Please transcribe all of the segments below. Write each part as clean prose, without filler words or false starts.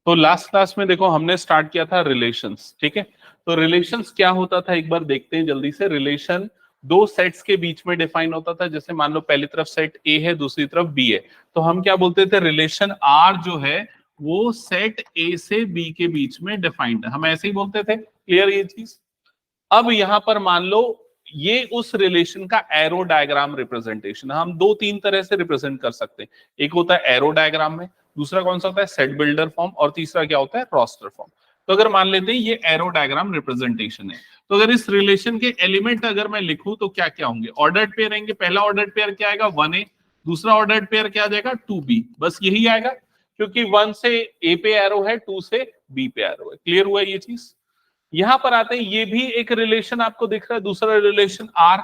तो last class में देखो हमने स्टार्ट किया था रिलेशंस, ठीक है। तो रिलेशंस क्या होता था एक बार देखते हैं जल्दी से। रिलेशन दो सेट्स के बीच में डिफाइन होता था। जैसे मान लो पहली तरफ सेट ए है, दूसरी तरफ बी है, तो हम क्या बोलते थे, रिलेशन आर जो है वो सेट ए से बी के बीच में डिफाइंड है, हम ऐसे ही बोलते थे। क्लियर ये चीज। अब यहां पर मान लो ये उस रिलेशन का एरो डायग्राम रिप्रेजेंटेशन हम दो तीन तरह से रिप्रेजेंट कर सकते हैं। एक होता है एरो डायग्राम में, दूसरा कौन सा होता है सेट बिल्डर फॉर्म, और तीसरा क्या होता है रोस्टर फॉर्म। तो अगर मान लेते हैं ये एरो डायग्राम रिप्रेजेंटेशन है, तो अगर इस रिलेशन के एलिमेंट अगर मैं लिखूं तो क्या क्या होंगे, ऑर्डर्ड पेयर आएंगे। पहला ऑर्डर्ड पेयर क्या आएगा 1A, दूसरा ऑर्डर्ड पेयर क्या आ जाएगा 2B, बस यही आएगा, क्योंकि 1 से A पे एरो है, 2 से B पे एरो है। क्लियर हुआ ये चीज। यहां पर आते हैं, ये भी एक रिलेशन आपको दिख रहा है, दूसरा रिलेशन आर,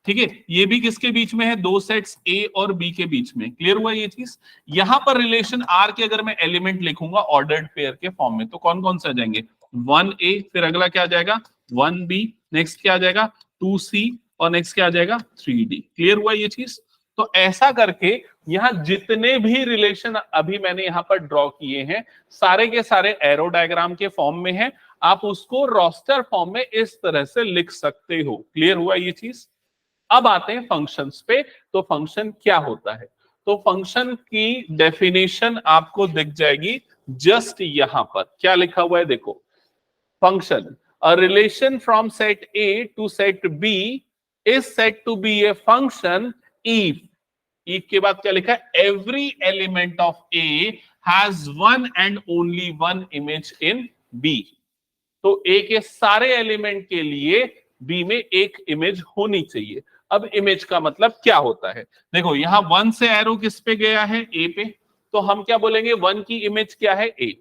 ठीक है। ये भी किसके बीच में है, दो सेट्स ए और बी के बीच में। क्लियर हुआ ये चीज। यहां पर रिलेशन आर के अगर मैं एलिमेंट लिखूंगा ऑर्डर्ड पेयर के फॉर्म में, तो कौन कौन से आ जाएंगे, 1A, फिर अगला क्या आ जाएगा 1B, नेक्स्ट क्या आ जाएगा 2C, और नेक्स्ट क्या आ जाएगा 3D। क्लियर हुआ ये चीज। तो ऐसा करके यहां जितने भी रिलेशन अभी मैंने यहां पर ड्रॉ किए हैं, सारे के सारे एरो डायग्राम के फॉर्म में है। आप उसको रोस्टर फॉर्म में इस तरह से लिख सकते हो। क्लियर हुआ ये चीज। अब आते हैं फंक्शंस पे। तो फंक्शन क्या होता है, तो फंक्शन की डेफिनेशन आपको दिख जाएगी जस्ट यहां पर। क्या लिखा हुआ है देखो, function a relation from set A to set B is set to be a function if के बाद क्या लिखा है, every element of A has one and only one image in B. तो ए के सारे एलिमेंट के लिए बी में एक इमेज होनी चाहिए। अब इमेज का मतलब क्या होता है, देखो यहां 1 से एरो किस पे गया है, ए पे, तो हम क्या बोलेंगे 1 की इमेज क्या है ए,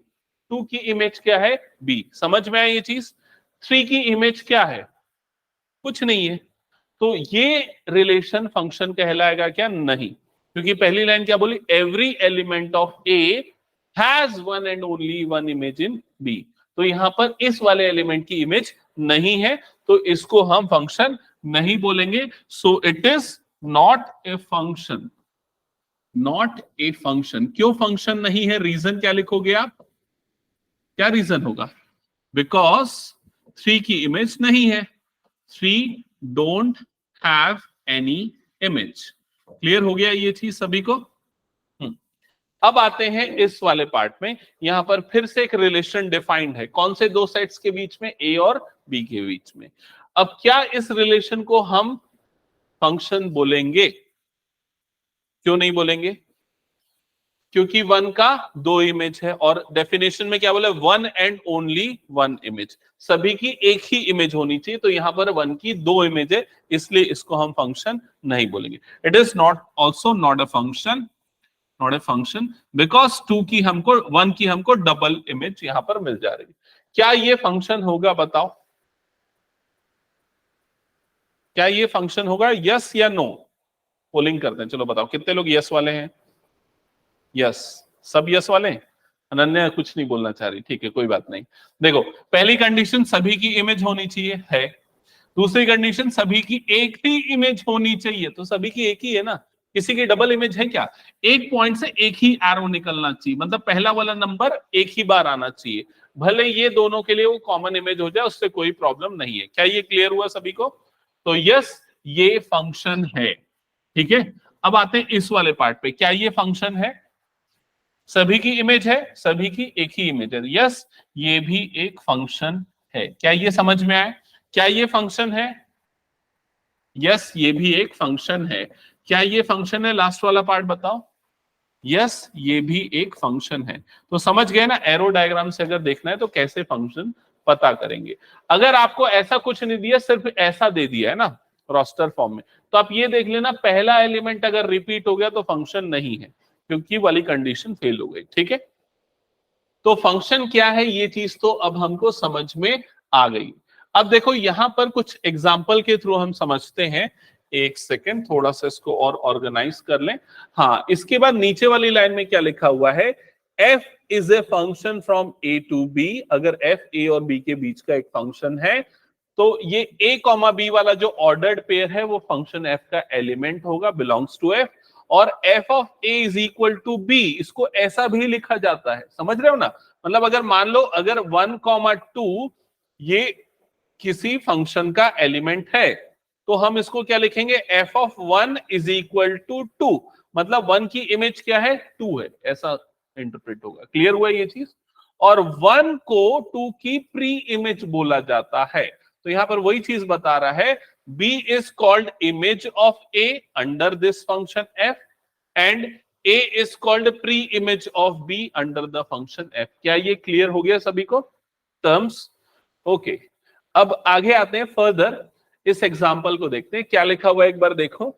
2 की इमेज क्या है बी। समझ में आया ये चीज। 3 की इमेज क्या है, कुछ नहीं है, तो ये रिलेशन फंक्शन कहलाएगा क्या, नहीं, क्योंकि पहली लाइन क्या बोली, every element of A has one and only one image in B. तो यहां पर इस वाले एलिमेंट की इमेज नहीं है, तो इसको हम फंक्शन नहीं बोलेंगे। So it is not a function, not a function. क्यों फंक्शन नहीं है, रीजन क्या लिखोगे आप, क्या रीजन होगा, बिकॉज 3 की इमेज नहीं है, 3 don't have any image. Clear हो गया ये चीज सभी को। अब आते हैं इस वाले पार्ट में। यहां पर फिर से एक रिलेशन डिफाइंड है, कौन से दो सेट्स के बीच में, ए और बी के बीच में। अब क्या इस रिलेशन को हम फंक्शन बोलेंगे, क्यों नहीं बोलेंगे, क्योंकि 1 का 2 इमेज है, और डेफिनेशन में क्या बोला, 1 एंड ओनली 1 इमेज, सभी की एक ही इमेज होनी चाहिए। तो यहां पर 1 की 2 इमेज है, इसलिए इसको हम फंक्शन नहीं बोलेंगे। It is not also not a function, not a function, because 2 की हमको 1 की हमको डबल इमेज यहां पर मिल जा रही है। क्या ये फंक्शन होगा बताओ, क्या ये फंक्शन होगा, यस या नो। पोलिंग करते हैं, चलो बताओ कितने लोग यस वाले हैं, यस, सब यस वाले हैं। अनन्या कुछ नहीं बोलना चाह रही, ठीक है कोई बात नहीं। देखो पहली कंडीशन सभी की इमेज होनी चाहिए है, दूसरी कंडीशन सभी की एक ही इमेज होनी चाहिए, तो सभी की एक ही है ना, किसी की डबल इमेज है क्या, एक पॉइंट से एक ही एरो निकलना चाहिए, मतलब पहला वाला नंबर एक ही बार आना चाहिए, भले ये दोनों के लिए वो कॉमन इमेज हो जाए, उससे कोई प्रॉब्लम नहीं है। क्या ये क्लियर हुआ सभी को। तो यस ये फंक्शन है, ठीक है। अब आते हैं इस वाले पार्ट पे, क्या ये फंक्शन है, सभी की इमेज है, सभी की एक ही इमेज है, यस ये भी एक फंक्शन है। क्या ये समझ में आया, क्या ये फंक्शन है, यस ये भी एक फंक्शन है। क्या ये फंक्शन है, लास्ट वाला पार्ट बताओ, यस ये भी एक फंक्शन है। तो समझ गए ना, एरो डायग्राम से अगर देखना है तो कैसे फंक्शन पता करेंगे। अगर आपको ऐसा कुछ नहीं दिया, सिर्फ ऐसा दे दिया है ना रोस्टर फॉर्म में, तो आप ये देख लेना पहला एलिमेंट अगर रिपीट हो गया तो फंक्शन नहीं है, क्योंकि वाली कंडीशन फेल हो गई, ठीक है। तो फंक्शन क्या है ये चीज तो अब हमको समझ में आ गई। अब देखो यहां पर कुछ एग्जाम्पल के थ्रू हम समझते हैं। एक सेकेंड, थोड़ा सा इसको और ऑर्गेनाइज कर लें। हाँ, इसके बाद नीचे वाली लाइन में क्या लिखा हुआ है, f is a function from a to b। अगर f a और b के बीच का एक फंक्शन है, तो ये a कॉमा b वाला जो ऑर्डर्ड पेयर है वो फंक्शन f का एलिमेंट होगा, बिलोंग्स टू f। और f of a is equal to b, इसको ऐसा भी लिखा जाता है, समझ रहे हो ना, मतलब अगर मान लो अगर 1,2 ये किसी फंक्शन का एलिमेंट है तो हम इसको क्या लिखेंगे, f of 1 is equal to 2, मतलब 1 की इमेज क्या है, 2 है, ऐसा इंटरप्रेट होगा। क्लियर हुआ ये चीज? और 1 को 2 की प्री इमेज बोला जाता है। तो यहां पर वही चीज बता रहा है, b is called image of a under this function f and a is called pre image of b under the function f। क्या ये क्लियर हो गया सभी को टर्म्स? ओके, अब आगे आते हैं फर्दर, इस एग्जांपल को देखते हैं क्या लिखा हुआ है, एक बार देखो।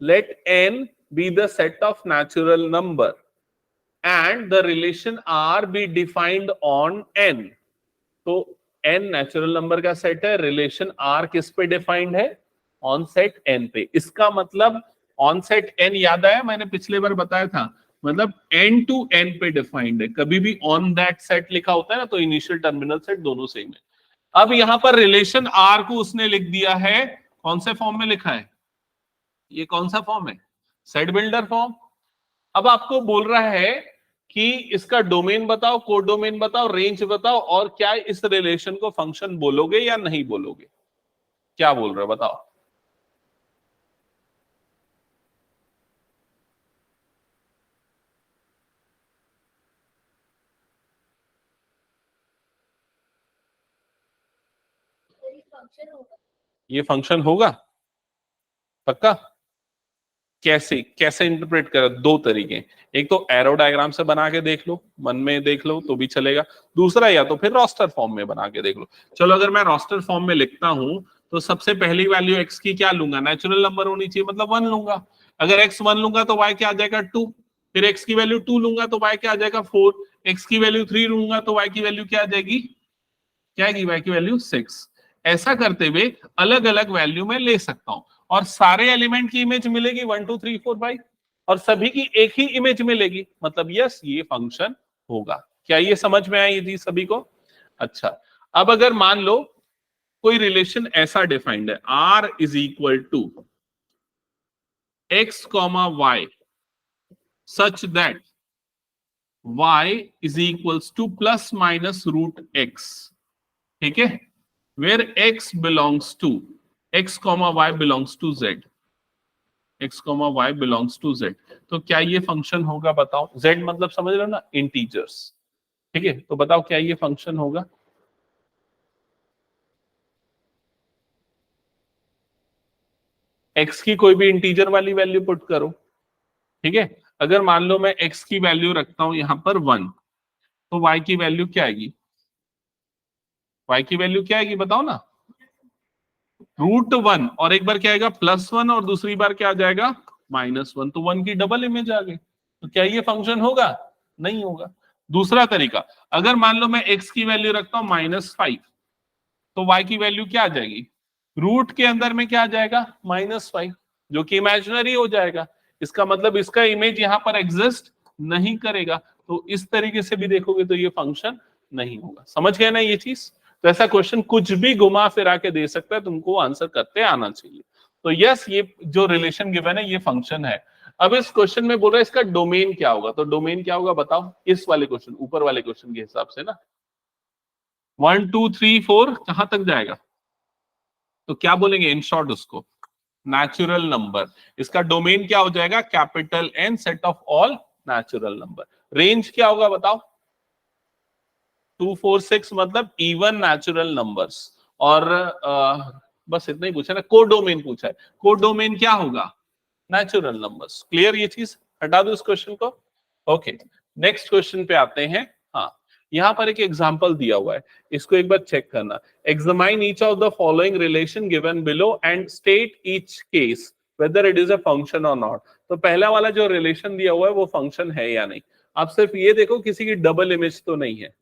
Let n be the set of natural number and the relation R be defined on n। तो n नेचुरल नंबर का सेट है, रिलेशन R किस पे डिफाइंड है, ऑन सेट n पे। इसका मतलब ऑन सेट n याद आया, मैंने पिछले बार बताया था, मतलब n टू n पे डिफाइंड है। कभी भी ऑन दैट सेट लिखा होता है ना तो इनिशियल टर्मिनल सेट दोनों सेम है। अब यहां पर रिलेशन R को उसने लिख दिया है, कौन से फॉर्म में लिखा है, ये कौन सा फॉर्म है, सेट बिल्डर फॉर्म। अब आपको बोल रहा है कि इसका डोमेन बताओ, कोड डोमेन बताओ, रेंज बताओ, और क्या इस रिलेशन को फंक्शन बोलोगे या नहीं बोलोगे, क्या बोल रहे हो बताओ। ये फंक्शन होगा पक्का? कैसे कैसे इंटरप्रेट करा, दो तरीके, एक तो एरो डायग्राम से बना के देख लो, मन में देख लो तो भी चलेगा, दूसरा या तो फिर रोस्टर फॉर्म में बना के देख लो। चलो अगर मैं रोस्टर फॉर्म में लिखता हूं तो सबसे पहली वैल्यू x की क्या लूंगा, नेचुरल नंबर होनी चाहिए, मतलब 1 लूंगा। अगर x 1 लूंगा तो y क्या आ जाएगा 2, फिर x की वैल्यू 2 लूंगा तो y क्या आ जाएगा 4, x की वैल्यू 3 लूंगा तो y की वैल्यू क्या आ जाएगी, क्या आएगी, y की वैल्यू 6। ऐसा करते हुए अलग अलग वैल्यू में ले सकता हूं और सारे एलिमेंट की इमेज मिलेगी 1 2 3 4 5 और सभी की एक ही इमेज मिलेगी, मतलब यस ये फंक्शन होगा। क्या ये समझ में आई थी सभी को? अच्छा, अब अगर मान लो कोई रिलेशन ऐसा डिफाइंड है, r is equal to x comma y such that y is equals to plus minus root x, ठीक है, where x belongs to x comma y belongs to z, x comma y belongs to z। तो क्या ये function होगा बताओ, z मतलब समझ रहे हो ना, इंटीजर्स, ठीक है, तो बताओ क्या ये फंक्शन होगा। x की कोई भी इंटीजर वाली वैल्यू पुट करो, ठीक है। अगर मान लो मैं x की वैल्यू रखता हूं यहां पर 1, तो y की वैल्यू क्या आएगी, y की वैल्यू क्या आएगी बताओ ना, √1, और एक बार क्या आएगा +1 और दूसरी बार क्या आ जाएगा -1, तो 1 की डबल इमेज आ गई। तो क्या ये फंक्शन होगा, नहीं होगा। दूसरा तरीका, अगर मान लो मैं x की वैल्यू रखता हूं -5, तो y की वैल्यू क्या आ जाएगी, रूट के अंदर में क्या आ जाएगा -5, जो कि इमेजिनरी हो जाएगा। इसका मतलब इसका इमेज यहां पर एग्जिस्ट नहीं करेगा। तो इस तरीके से भी देखोगे तो ये फंक्शन नहीं होगा। समझ गए ना ये चीज? तो ऐसा क्वेश्चन कुछ भी घुमा फिरा के दे सकता है, तुमको आंसर करते आना चाहिए। तो यस, ये जो रिलेशन गिवन है ये फंक्शन है। अब इस क्वेश्चन में बोल रहा है इसका डोमेन क्या होगा, तो डोमेन क्या होगा बताओ, इस वाले क्वेश्चन, ऊपर वाले क्वेश्चन के हिसाब से ना, 1 2 3 4 कहां तक जाएगा, तो क्या बोलेंगे इन शॉर्ट उसको, नेचुरल नंबर। इसका डोमेन क्या हो जाएगा, capital N, set of all natural number. Range क्या होगा बताओ, 2 4 6 मतलब इवन नेचुरल नंबर्स। और बस इतना ही पूछा ना, कोडोमेन पूछा है, कोडोमेन क्या होगा, नेचुरल नंबर्स। क्लियर ये चीज, हटा दो इस क्वेश्चन को। ओके, नेक्स्ट क्वेश्चन पे आते हैं। हाँ, यहां पर एक एग्जांपल दिया हुआ है, इसको एक बार चेक करना। Examine each of the following relation given below and state each case whether it is a function और नॉट। तो पहला वाला जो रिलेशन दिया हुआ है वो फंक्शन है या नहीं। आप सिर्फ ये देखो किसी की डबल इमेज तो नहीं है,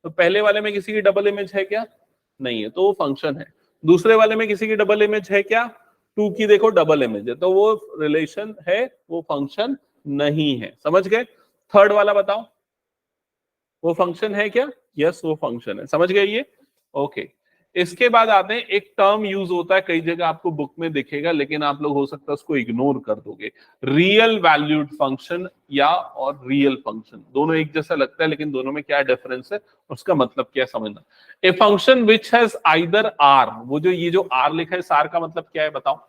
तो पहले वाले में किसी की डबल इमेज है क्या, नहीं है, तो वो फंक्शन है। दूसरे वाले में किसी की डबल इमेज है क्या, 2 की देखो डबल इमेज है, तो वो रिलेशन है, वो फंक्शन नहीं है। समझ गए? थर्ड वाला बताओ, वो फंक्शन है क्या, यस वो फंक्शन है। समझ गए ये? ओके, इसके बाद आते हैं, एक टर्म यूज होता है कई जगह आपको बुक में दिखेगा, लेकिन आप लोग हो सकता है उसको इग्नोर कर दोगे, रियल वैल्यूड फंक्शन या और रियल फंक्शन। दोनों एक जैसा लगता है, लेकिन दोनों में क्या डिफरेंस है, उसका मतलब क्या समझना। A function which has either R, वो जो ये जो आर लिखा है, इस आर का मतलब क्या है बताओ,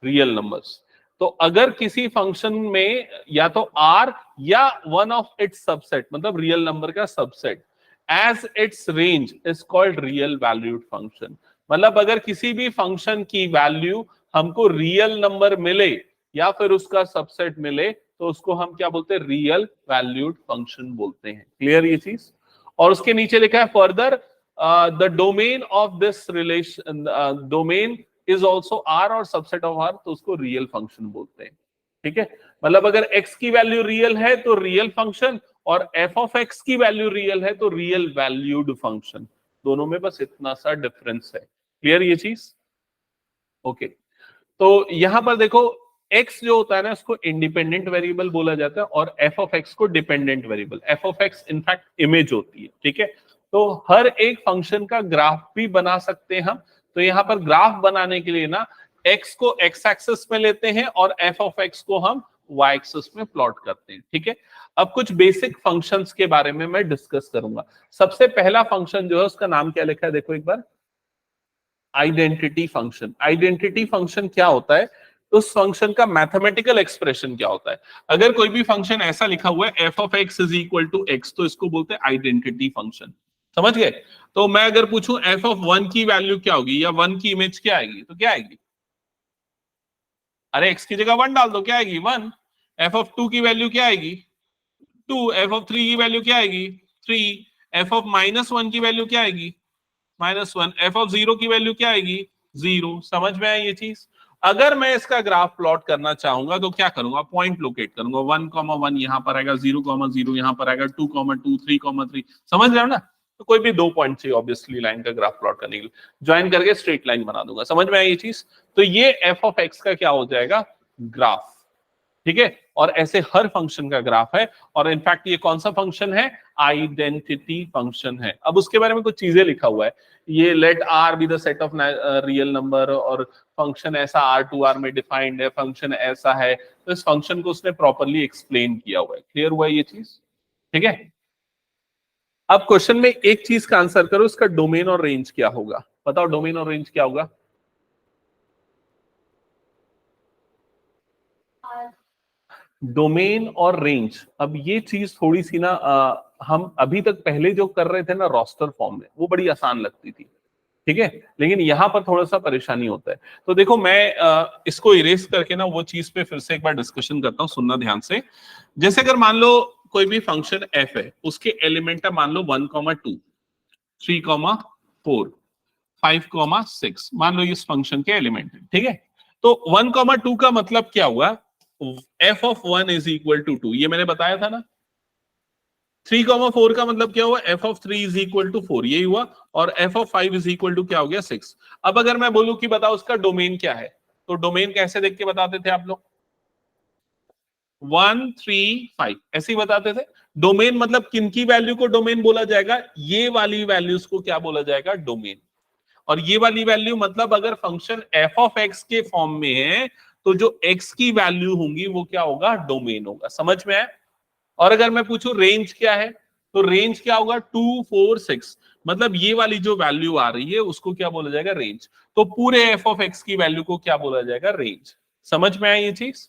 रियल नंबर्स। तो अगर किसी फंक्शन में या तो आर या वन ऑफ इट्स सबसेट, मतलब रियल नंबर का subset, as its range is called real valued function. मतलब अगर किसी भी फंक्शन की वैल्यू हमको रियल नंबर मिले या फिर उसका सबसेट मिले, तो उसको हम क्या बोलते हैं, रियल वैल्यूड फंक्शन बोलते हैं। क्लियर ये चीज। और उसके नीचे लिखा है further the domain of this relation, domain is also R और सबसेट ऑफ आर, तो उसको रियल फंक्शन बोलते हैं। ठीक है, मतलब अगर x की वैल्यू रियल है तो रियल फंक्शन, और f ऑफ x की वैल्यू रियल है तो रियल वैल्यूड फंक्शन। दोनों में बस इतना सा डिफरेंस है। क्लियर ये चीज। ओके, तो यहां पर देखो x जो होता है ना, उसको इंडिपेंडेंट वेरिएबल बोला जाता है, और f ऑफ x को dependent variable. f of x in fact image होती है। ठीक है, तो हर एक फंक्शन का ग्राफ भी बना सकते हैं हम। तो यहां पर ग्राफ बनाने के लिए ना, x को x एक्सिस में लेते हैं और f ऑफ x को हम y एक्सिस में प्लॉट करते हैं। ठीक है, अब कुछ बेसिक फंक्शंस के बारे में मैं डिस्कस करूंगा। सबसे पहला फंक्शन जो है उसका नाम क्या लिखा है, देखो एक बार, आइडेंटिटी फंक्शन। आइडेंटिटी फंक्शन क्या होता है, उस फंक्शन का मैथमेटिकल एक्सप्रेशन क्या होता है। अगर कोई भी फंक्शन ऐसा लिखा हुआ है f of x is equal to x, तो इसको बोलते हैं आइडेंटिटी फंक्शन। समझ गए। तो मैं अगर पूछूं f ऑफ 1 की वैल्यू क्या होगी, या 1 की इमेज क्या आएगी, तो क्या आएगी, अरे x की जगह 1 डाल दो, क्या आएगी 1। f ऑफ 2 की वैल्यू क्या आएगी 2, f ऑफ 3 की वैल्यू क्या आएगी 3, f ऑफ -1 की वैल्यू क्या आएगी -1, f ऑफ 0 की वैल्यू क्या आएगी 0। समझ में आया ये चीज। अगर मैं इसका ग्राफ प्लॉट करना चाहूंगा तो क्या करूंगा, पॉइंट लोकेट करूंगा, 1,1 यहां पर आएगा, 0,0 यहां पर आएगा, 2,2, 3,3। समझ रहे हो ना। तो कोई भी 2 पॉइंट चाहिए ऑब्वियसली लाइन का ग्राफ प्लॉट करने के लिए, ज्वाइन करके स्ट्रेट लाइन बना दूंगा। समझ में आया ये चीज। तो ये f ऑफ x का क्या हो जाएगा, ग्राफ। ठीक है, और ऐसे हर फंक्शन का ग्राफ है। और इनफैक्ट ये कौन सा फंक्शन है, आइडेंटिटी फंक्शन है। अब उसके बारे में कुछ चीजें लिखा हुआ है, ये let R be the set of real number, और फंक्शन ऐसा R2R में डिफाइंड है, फंक्शन ऐसा है। तो इस फंक्शन को उसने प्रॉपर्ली एक्सप्लेन किया हुआ है। क्लियर हुआ ये चीज। ठीक है, अब क्वेश्चन में एक चीज का आंसर करो, इसका डोमेन और रेंज क्या होगा। बताओ डोमेन और रेंज क्या होगा। डोमेन और रेंज, अब ये चीज थोड़ी सी ना हम अभी तक पहले जो कर रहे थे ना रोस्टर फॉर्म में, वो बड़ी आसान लगती थी। ठीक है, लेकिन यहां पर थोड़ा सा परेशानी होता है। तो देखो मैं इसको इरेज करके ना वो चीज पे फिर से एक बार डिस्कशन करता हूं, सुनना ध्यान से। जैसे अगर मान लो कोई भी फंक्शन f है, उसके एलिमेंट है मान लो 1,2, 3,4, 5,6, मान लो इस फंक्शन के एलिमेंट है। ठीक है, तो 1,2 का मतलब क्या हुआ, f of 1 is equal to 2, ये मैंने बताया था ना। 3,4 का मतलब क्या हुआ, f of 3 is equal to 4, यही हुआ। और f of 5 is equal to क्या हो गया 6। अब अगर मैं बोलूं कि बताओ उसका डोमेन क्या है, तो डोमेन कैसे देख के बताते थे आप लोग, 1, 3, 5 ऐसे ही बताते थे। डोमेन मतलब किनकी वैल्यू को डोमेन बोला जाएगा, ये वाली वैल्यूज को क्या बोला जाएगा, डोमेन। और ये वाली वैल्यू मतलब अगर फंक्शन f ऑफ x के फॉर्म में है, तो जो x की वैल्यू होंगी वो क्या होगा, डोमेन होगा। समझ में है। और अगर मैं पूछूं रेंज क्या है, तो रेंज क्या होगा 2, 4, 6, मतलब ये वाली जो वैल्यू आ रही है उसको क्या बोला जाएगा, रेंज। तो पूरे f ऑफ x की वैल्यू को क्या बोला जाएगा, रेंज। समझ में आया ये चीज।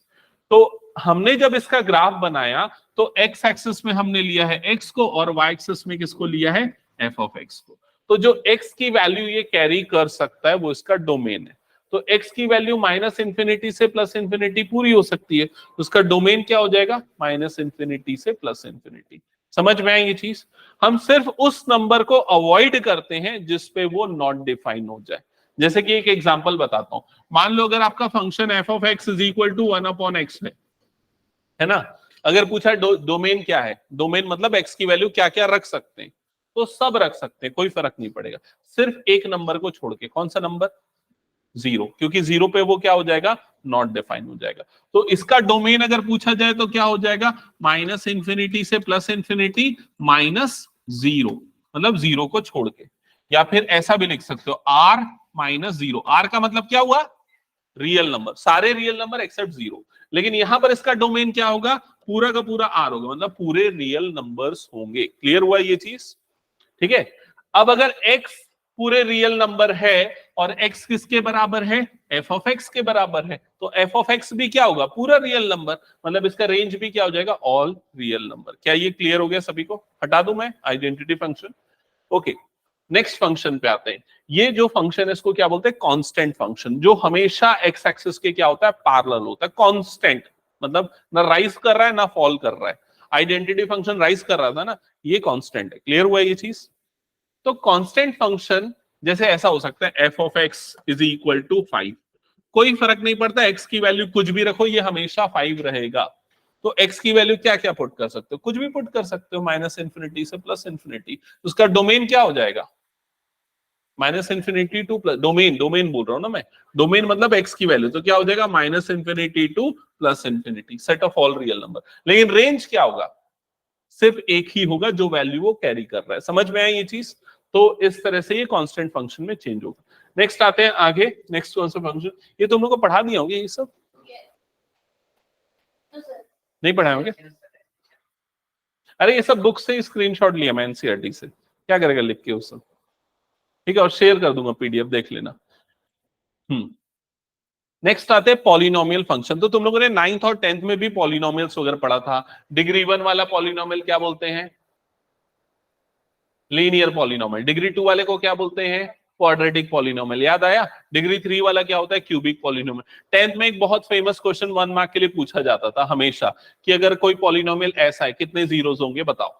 तो हमने जब इसका ग्राफ बनाया तो x एक्सिस में हमने लिया है x को, और y एक्सिस में किसको लिया है, f ऑफ x को। तो जो x की वैल्यू ये कैरी कर सकता है वो इसका डोमेन है। तो x की वैल्यू -इंफिनिटी से +इंफिनिटी पूरी हो सकती है, उसका डोमेन क्या हो जाएगा, -इंफिनिटी से +इंफिनिटी। समझ में आए ये चीज। हम सिर्फ उस नंबर को अवॉइड करते हैं जिसपे वो नॉट डिफाइन हो जाए। जैसे कि एक एग्जांपल बताता हूं, मान लो अगर आपका function f of x is equal to 1/x है ना। अगर पूछा डोमेन क्या है, डोमेन मतलब x की वैल्यू क्या क्या रख सकते हैं, तो सब रख सकते हैं, कोई फर्क नहीं पड़ेगा, सिर्फ एक नंबर को छोड़ के। कौन सा नंबर, 0, क्योंकि 0 पे वो क्या हो जाएगा, नॉट डिफाइन हो जाएगा। तो इसका डोमेन अगर पूछा जाए तो क्या हो जाएगा, -इंफिनिटी से +इंफिनिटी -0, मतलब 0 को छोड़ के। या फिर ऐसा भी लिख सकते हो r माइनस 0। r का मतलब क्या हुआ, रियल नंबर, सारे रियल नंबर एक्सेप्ट 0। लेकिन यहां पर इसका डोमेन क्या होगा, पूरा का पूरा r होगा, मतलब पूरे रियल नंबर्स होंगे। क्लियर हुआ ये चीज, ठीक है। अब अगर x पूरे रियल नंबर है और x किसके बराबर है, f ऑफ x के बराबर है, तो f ऑफ x भी क्या होगा, पूरा रियल नंबर, मतलब इसका रेंज भी क्या हो जाएगा, ऑल रियल नंबर। क्या ये क्लियर हो गया सभी को, हटा दूं मैं identity function. Okay, next function पे आते हैं। ये जो फंक्शन है इसको क्या बोलते हैं, कांस्टेंट फंक्शन, जो हमेशा एक्स एक्सिस के क्या होता है, पैरेलल होता है। कांस्टेंट मतलब ना राइज कर रहा है ना फॉल कर रहा है। आइडेंटिटी फंक्शन राइज कर रहा था ना, ये कांस्टेंट है। क्लियर हुआ ये चीज। तो कांस्टेंट फंक्शन जैसे ऐसा हो सकता है, f of x is equal to 5। कोई फर्क नहीं पड़ता, एक्स की वैल्यू कुछ भी रखो, ये हमेशा 5 रहेगा। तो एक्स की वैल्यू क्या क्या पुट कर सकते हो, कुछ भी पुट कर सकते हो, माइनस इंफिनिटी से प्लस इंफिनिटी। उसका डोमेन क्या हो जाएगा, minus infinity two plus, domain domain बोल रहा हूं ना मैं, डोमेन मतलब एक्स की वैल्यू, तो क्या हो जाएगा, minus infinity two plus infinity, set of all real number. लेकिन रेंज क्या होगा, सिर्फ एक ही होगा जो वैल्यू वो कैरी कर रहा है। समझ में आया ये चीज। तो इस तरह से ये कांस्टेंट फंक्शन में चेंज होगा। नेक्स्ट आते हैं आगे, नेक्स्ट कौन सा फंक्शन, ये तुम लोग को पढ़ा दिया होगा ये सब, नहीं पढ़ाए होंगे। अरे ये सब बुक से स्क्रीनशॉट लिया मैं एनसीईआरटी से, क्या करेगा लिख के उस सब, ठीक है, और शेयर कर दूंगा पीडीएफ, देख लेना। नेक्स्ट आते हैं पॉलिनोमियल फंक्शन। तो तुम लोगों ने 9th और 10th में भी पॉलिनोमियल्स वगैरह पढ़ा था। डिग्री 1 वाला पॉलिनोमियल क्या बोलते हैं, लीनियर पॉलिनोमियल। डिग्री 2 वाले को क्या बोलते हैं, क्वाड्रेटिक पॉलिनोमियल। याद आया। डिग्री 3 वाला क्या होता है, क्यूबिक पॉलिनोमियल। 10th में एक बहुत फेमस क्वेश्चन 1 मार्क के लिए पूछा जाता था हमेशा, कि अगर कोई पॉलिनोमियल ऐसा है, कितने जीरोस होंगे बताओ,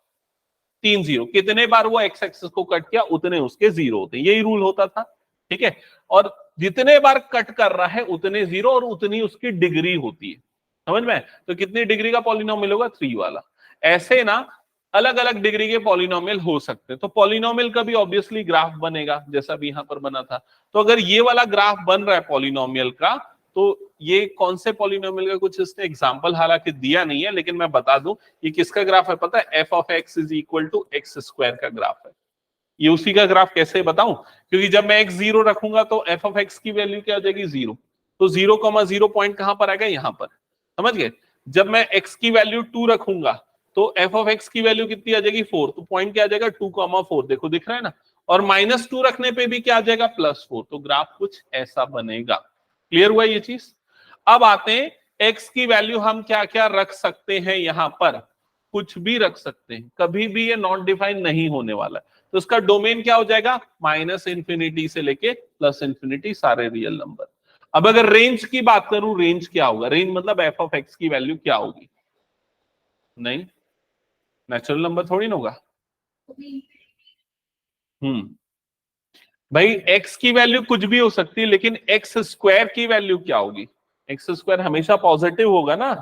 3 जीरो। कितने बार वो एक्स एक्सिस को कट किया उतने उसके जीरो होते हैं, यही रूल होता था, ठीक है। और जितने बार कट कर रहा है उतने जीरो और उतनी उसकी डिग्री होती है। समझ में। तो कितनी डिग्री का पॉलिनोमियल होगा, 3 वाला। ऐसे ना अलग अलग डिग्री के पॉलिनोमियल हो सकते हैं। तो पॉलिनोमियल का भी ऑब्वियसली ग्राफ बनेगा, जैसा भी यहां पर बना था। तो अगर ये वाला ग्राफ बन रहा है पॉलिनोमियल का, तो ये कौन से पॉलिनोमियल का कुछ इसने एग्जांपल हालांकि दिया नहीं है, लेकिन मैं बता दूं ये किसका ग्राफ है पता है, f of x is equal to x square का ग्राफ है। ये उसी का ग्राफ कैसे बताऊं, क्योंकि जब मैं एक्स जीरो रखूंगा तो एफ ऑफ एक्स की वैल्यू क्या हो जाएगी, 0। तो 0,0 पॉइंट कहां पर आएगा, यहां पर। समझ गए। जब मैं एक्स की वैल्यू 2 रखूंगा तो एफ ऑफ एक्स की वैल्यू कितनी आ जाएगी, 4। तो पॉइंट क्या आ जाएगा, 2,4। देखो दिख रहा है ना। और -2 रखने पे भी क्या आ जाएगा, +4। तो ग्राफ कुछ ऐसा बनेगा। क्लियर हुआ ये चीज। अब आते हैं एक्स की वैल्यू हम क्या क्या रख सकते हैं, यहां पर कुछ भी रख सकते हैं, कभी भी ये नॉट डिफाइन नहीं होने वाला। तो उसका डोमेन क्या हो जाएगा, माइनस इंफिनिटी से लेके प्लस इंफिनिटी, सारे रियल नंबर। अब अगर रेंज की बात करूं, रेंज क्या होगा, रेंज मतलब एफ ऑफ एक्स की वैल्यू क्या होगी, नहीं नेचुरल नंबर थोड़ी ना होगा। भाई एक्स की वैल्यू कुछ भी हो सकती है, लेकिन एक्स स्क्वायर की वैल्यू क्या होगी, एक्स स्क्वायर हमेशा पॉजिटिव होगा ना।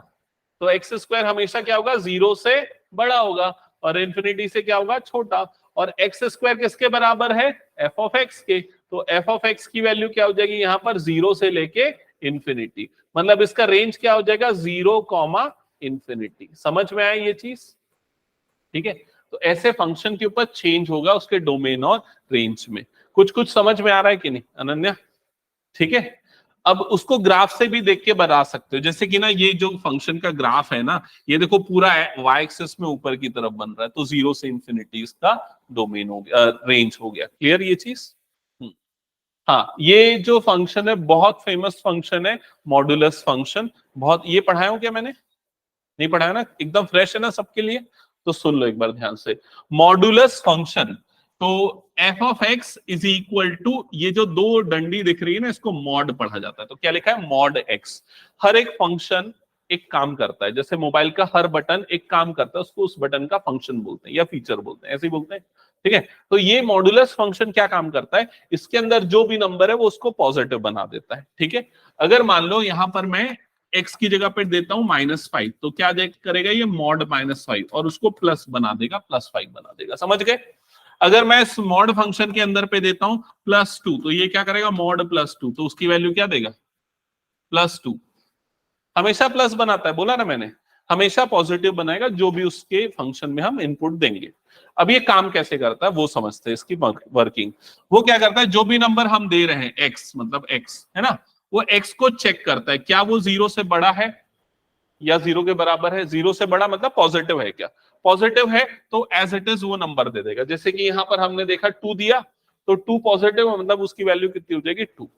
तो एक्स स्क्वायर हमेशा क्या होगा, 0 से बड़ा होगा और इंफिनिटी से क्या होगा, छोटा। और एक्स स्क्वायर किसके बराबर है, एफ ऑफ एक्स के। तो एफ ऑफ एक्स की वैल्यू क्या हो जाएगी यहां पर, 0 से लेके इंफिनिटी। मतलब इसका रेंज क्या हो जाएगा, 0, इंफिनिटी। समझ में आया ये चीज, ठीक है। तो ऐसे फंक्शन के ऊपर चेंज होगा उसके डोमेन और रेंज में। कुछ कुछ समझ में आ रहा है कि नहीं अनन्या, ठीक है। अब उसको ग्राफ से भी देख के बता सकते हो, जैसे कि ना ये जो फंक्शन का ग्राफ है ना, ये देखो पूरा वाई एक्सिस में ऊपर की तरफ बन रहा है, तो 0 से इंफिनिटी इसका डोमेन हो गया, रेंज हो गया। क्लियर ये चीज। हाँ, ये जो फंक्शन है बहुत फेमस फंक्शन है, मॉडुलस फंक्शन। बहुत, ये पढ़ाया हूं क्या मैंने, नहीं पढ़ाया ना, एकदम फ्रेश है ना सबके लिए। तो सुन लो एक बार ध्यान से, मॉडुलस फंक्शन। तो f of x is equal to, ये जो दो डंडी दिख रही है ना, इसको मॉड पढ़ा जाता है। तो क्या लिखा है, मॉड एक्स। हर एक फंक्शन एक काम करता है, जैसे मोबाइल का हर बटन एक काम करता है, उसको उस बटन का फंक्शन बोलते हैं या फीचर बोलते हैं, ऐसे ही बोलते हैं, ठीक है। तो ये मॉडुलस फंक्शन क्या काम करता है, इसके अंदर जो भी नंबर है वो उसको पॉजिटिव बना देता है, ठीक है। अगर मान लो यहां पर मैं x की जगह पे देता हूं -5, तो क्या करेगा ये, मॉड -5, और उसको प्लस बना देगा, +5 बना देगा। समझ गए। अगर मैं इस मॉड फंक्शन के अंदर पे देता हूं +2, तो ये क्या करेगा, मॉड +2, तो उसकी वैल्यू क्या देगा, +2। हमेशा प्लस बनाता है, बोला ना मैंने। हमेशा पॉजिटिव बनाएगा जो भी उसके फंक्शन में हम इनपुट देंगे। अब ये काम कैसे करता है वो समझते हैं, इसकी वर्किंग। वो क्या करता है, जो भी नंबर हम दे रहे हैं एक्स, मतलब एक्स है ना, वो एक्स को चेक करता है क्या वो 0 से बड़ा है या 0 के बराबर है। 0 से बड़ा मतलब पॉजिटिव है क्या, पॉजिटिव है तो एज इट इज वो नंबर दे देगा। जैसे कि यहां पर हमने देखा 2 दिया, तो 2 पॉजिटिव है मतलब उसकी वैल्यू कितनी हो जाएगी 2।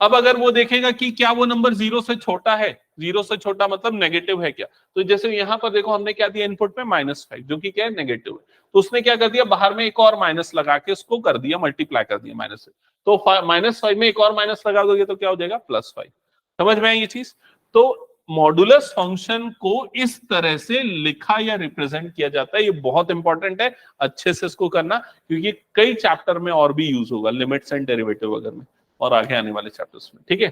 अब अगर वो देखेगा कि क्या वो नंबर 0 से छोटा है, 0 से छोटा मतलब नेगेटिव है क्या, तो जैसे यहां पर देखो हमने क्या दिया इनपुट में -5, जो कि क्या है नेगेटिव है, तो उसने क्या कर दिया बाहर में एक और माइनस लगा के उसको कर दिया मल्टीप्लाई कर दिया माइनस से। तो -5 में एक और माइनस लगा दोगे तो क्या हो जाएगा +5। समझ में आई ये चीज। तो मॉडुलस फंक्शन को इस तरह से लिखा या रिप्रेजेंट किया जाता है। ये बहुत इंपॉर्टेंट है, अच्छे से इसको करना, क्योंकि कई चैप्टर में और भी यूज होगा, लिमिट्स एंड डेरिवेटिव वगैरह में और आगे आने वाले चैप्टर्स में। ठीक है,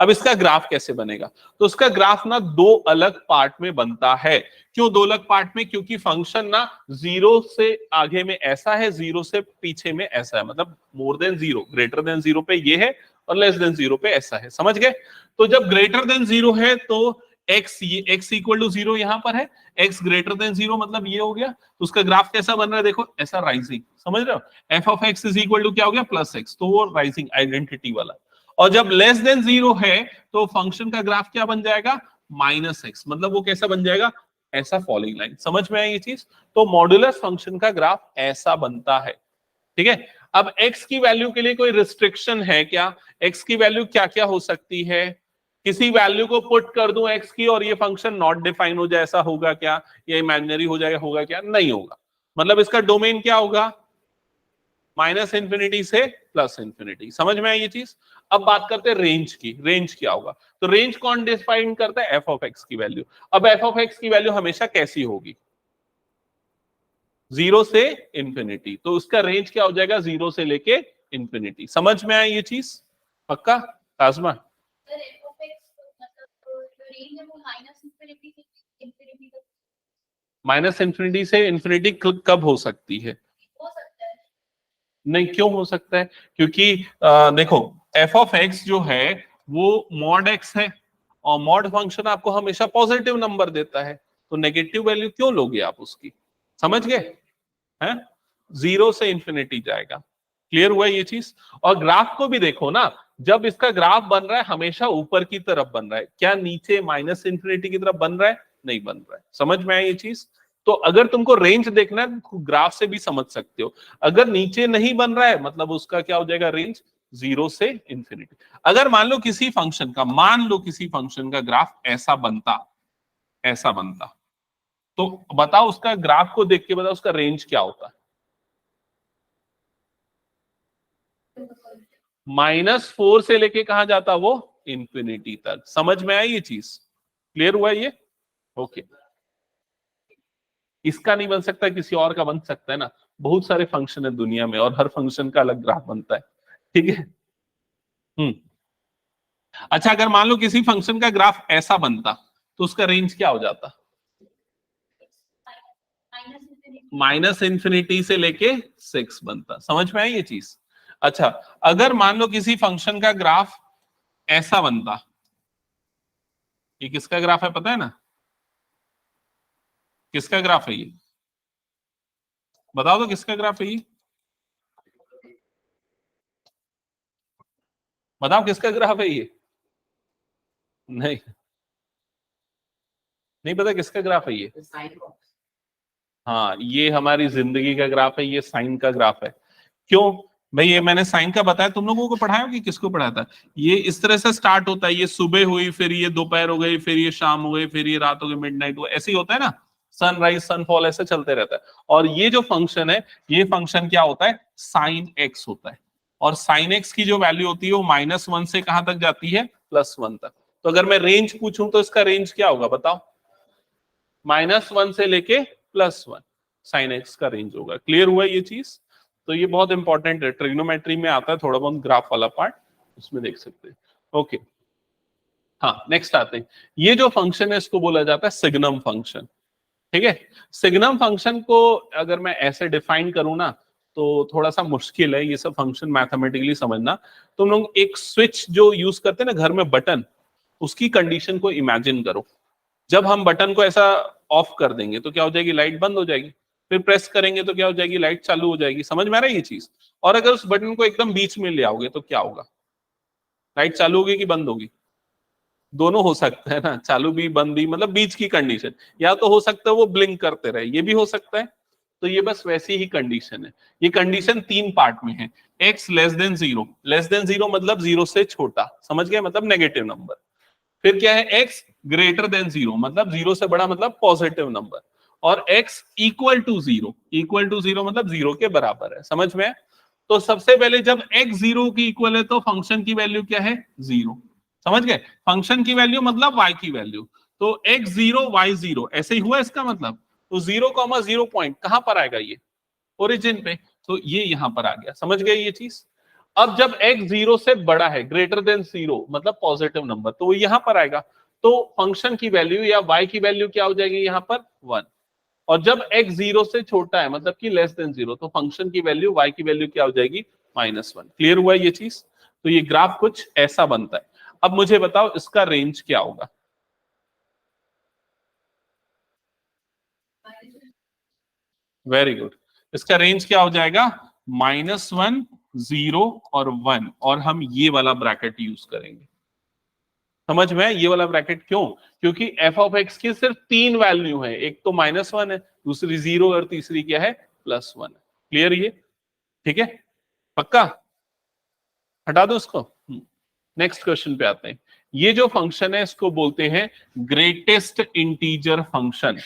अब इसका ग्राफ कैसे बनेगा, तो इसका ग्राफ ना दो अलग पार्ट में बनता है। क्यों दो अलग पार्ट में, क्योंकि फंक्शन ना 0 से आगे में ऐसा है, 0 से पीछे में ऐसा है, मतलब मोर देन 0 ग्रेटर देन 0 पे ये है और लेस देन 0 पे ऐसा है। समझ गए। तो जब ग्रेटर देन 0 है तो x इक्वल टू 0 यहां पर है, x ग्रेटर देन 0 मतलब ये हो गया। तो उसका ग्राफ कैसा बन रहा है, देखो ऐसा राइजिंग, समझ रहे हो। F of x is equal to क्या हो गया +x, तो वो राइजिंग आइडेंटिटी वाला। और जब लेस देन 0 है तो फंक्शन का ग्राफ क्या बन जाएगा -x, मतलब वो कैसा बन जाएगा, ऐसा फॉलिंग लाइन। समझ में आई ये चीज। तो मॉड्यूलस फंक्शन का ग्राफ ऐसा बनता है। ठीक है, अब x की वैल्यू के लिए कोई रिस्ट्रिक्शन है क्या, x की वैल्यू क्या क्या हो सकती है, किसी वैल्यू को पुट कर दूं x की और ये फंक्शन नॉट डिफाइन हो जाए, ऐसा होगा क्या, या इमेजिनरी हो जाएगा, होगा क्या, नहीं होगा। मतलब इसका डोमेन क्या होगा, -∞ से +∞। समझ में आई ये चीज। अब बात करते हैं रेंज की, रेंज क्या होगा, तो रेंज कौन डिफाइन करता है, एफ ऑफ एक्स की वैल्यू। अब एफ ऑफ एक्स की वैल्यू हमेशा कैसी होगी, 0 से इंफिनिटी, तो उसका रेंज क्या हो जाएगा 0 से लेके इंफिनिटी। समझ में आई ये चीज, पक्का आजमा। -∞ से इंफिनिटी कब हो सकती है, नहीं क्यों हो सकता है, क्योंकि देखो एफ ऑफ एक्स जो है वो मॉड एक्स है, और मॉड फंक्शन आपको हमेशा पॉजिटिव नंबर देता है, तो नेगेटिव वैल्यू क्यों लोगे आप उसकी। समझ गए हैं, 0 से इंफिनिटी जाएगा। क्लियर हुआ ये चीज। और ग्राफ को भी देखो ना, जब इसका ग्राफ बन रहा है हमेशा ऊपर की तरफ बन रहा है, क्या नीचे -∞ की तरफ बन रहा है, नहीं बन रहा है। समझ में आया ये चीज। तो अगर तुमको रेंज देखना है ग्राफ से भी समझ सकते हो, अगर नीचे नहीं बन रहा है मतलब उसका क्या हो जाएगा रेंज 0 से इंफिनिटी। अगर मान लो किसी फंक्शन का ग्राफ ऐसा बनता, तो बताओ उसका ग्राफ को देख के बताओ उसका रेंज क्या होता। -4 से लेके कहां जाता वो, इंफिनिटी तक। समझ में आई ये चीज, क्लियर हुआ ये। ओके, इसका नहीं बन सकता, किसी और का बन सकता है ना, बहुत सारे फंक्शन है दुनिया में और हर फंक्शन का अलग ग्राफ बनता है। ठीक है। अच्छा, अगर मान लो किसी फंक्शन का ग्राफ ऐसा बनता तो उसका रेंज क्या हो जाता, -∞ से लेके 6 बनता। समझ में आई ये चीज। अच्छा, अगर मान लो किसी फंक्शन का ग्राफ ऐसा बनता, ये किसका ग्राफ है पता है ना, किसका ग्राफ है ये, बताओ तो किसका ग्राफ है ये, बताओ किसका ग्राफ है ये, नहीं नहीं पता किसका ग्राफ है ये। हाँ, ये हमारी जिंदगी का ग्राफ है, ये साइन का ग्राफ है। क्यों भाई, ये मैंने साइन का बताया, तुम लोगों को पढ़ाया कि किसको पढ़ाया था। ये इस तरह से स्टार्ट होता है, ये सुबह हुई, फिर ये दोपहर हो गई, फिर ये शाम हो गई, फिर ये रात हो गई, मिडनाइट हो, ऐसे ही होता है ना, सनराइज सनफॉल ऐसे चलते रहता है। और ये जो फंक्शन है, ये फंक्शन क्या होता है, साइन एक्स होता है। और साइन एक्स की जो वैल्यू होती है वो -1 से कहां तक जाती है, +1 तक। तो अगर मैं रेंज पूछूं तो इसका रेंज क्या होगा बताओ, -1 से लेके +1 साइन एक्स का रेंज होगा। क्लियर हुआ ये चीज। तो ये बहुत इंपॉर्टेंट है, ट्रिग्नोमेट्री में आता है थोड़ा बहुत ग्राफ वाला पार्ट, उसमें देख सकते हैं। ओके, हाँ नेक्स्ट आते हैं। ये जो फंक्शन है इसको बोला जाता है सिग्नम फंक्शन। ठीक है, सिग्नम फंक्शन को अगर मैं ऐसे डिफाइन करूं ना तो थोड़ा सा मुश्किल है ये सब फंक्शन मैथमेटिकली समझना। तुम लोग एक स्विच जो यूज करते हैं ना घर में बटन, उसकी कंडीशन को इमेजिन करो। जब हम बटन को ऐसा ऑफ कर देंगे तो क्या हो जाएगी, लाइट बंद हो जाएगी, फिर प्रेस करेंगे तो क्या हो जाएगी, लाइट चालू हो जाएगी। समझ में आ रहा है ये चीज? और अगर उस बटन को एकदम बीच में ले आओगे तो क्या होगा, लाइट चालू होगी कि बंद होगी? दोनों हो सकता है ना, चालू भी बंद भी, मतलब बीच की कंडीशन। या तो हो सकता है वो ब्लिंक करते रहे, ये भी हो सकता है। तो ये बस वैसी ही कंडीशन है। ये कंडीशन 3 पार्ट में है। x less than zero, less than zero मतलब जीरो से छोटा, समझ गए, मतलब नेगेटिव नंबर। फिर क्या है, x ग्रेटर देन जीरो मतलब जीरो से बड़ा, मतलब पॉजिटिव नंबर। और x equal to zero, equal to zero मतलब जीरो के बराबर है। समझ में? तो सबसे पहले जब x जीरो की इक्वल है तो फंक्शन की वैल्यू क्या है, जीरो। समझ गए? फंक्शन की वैल्यू मतलब y की वैल्यू। तो x जीरो y जीरो, ऐसे ही हुआ इसका मतलब। तो 0,0 पॉइंट कहां पर आएगा, ये ओरिजिन पे। तो ये यहां पर आ गया। समझ गए ये चीज? अब जब x जीरो से बड़ा है, ग्रेटर देन जीरो मतलब पॉजिटिव नंबर, तो वो यहां पर आएगा। तो फंक्शन की वैल्यू या y की वैल्यू क्या हो जाएगी यहां पर, 1। और जब x जीरो से छोटा है मतलब कि लेस देन जीरो, तो फंक्शन की वैल्यू y की वैल्यू क्या हो जाएगी, -1। क्लियर हुआ ये चीज? तो ये ग्राफ कुछ ऐसा बनता है। अब मुझे बताओ इसका रेंज क्या होगा? Very good. इसका रेंज क्या हो जाएगा, -1, 0 और 1। और हम ये वाला ब्रैकेट यूज करेंगे। समझ में? ये वाला ब्रैकेट क्यों? क्योंकि एफ ऑफ एक्स की सिर्फ 3 वैल्यू है, एक तो -1 है, दूसरी 0 और तीसरी क्या है, +1 है। क्लियर ये? ठीक है, पक्का? हटा दो उसको। नेक्स्ट क्वेश्चन पे आते हैं। ये जो फंक्शन है इसको बोलते हैं ग्रेटेस्ट इंटीजर फंक्शन।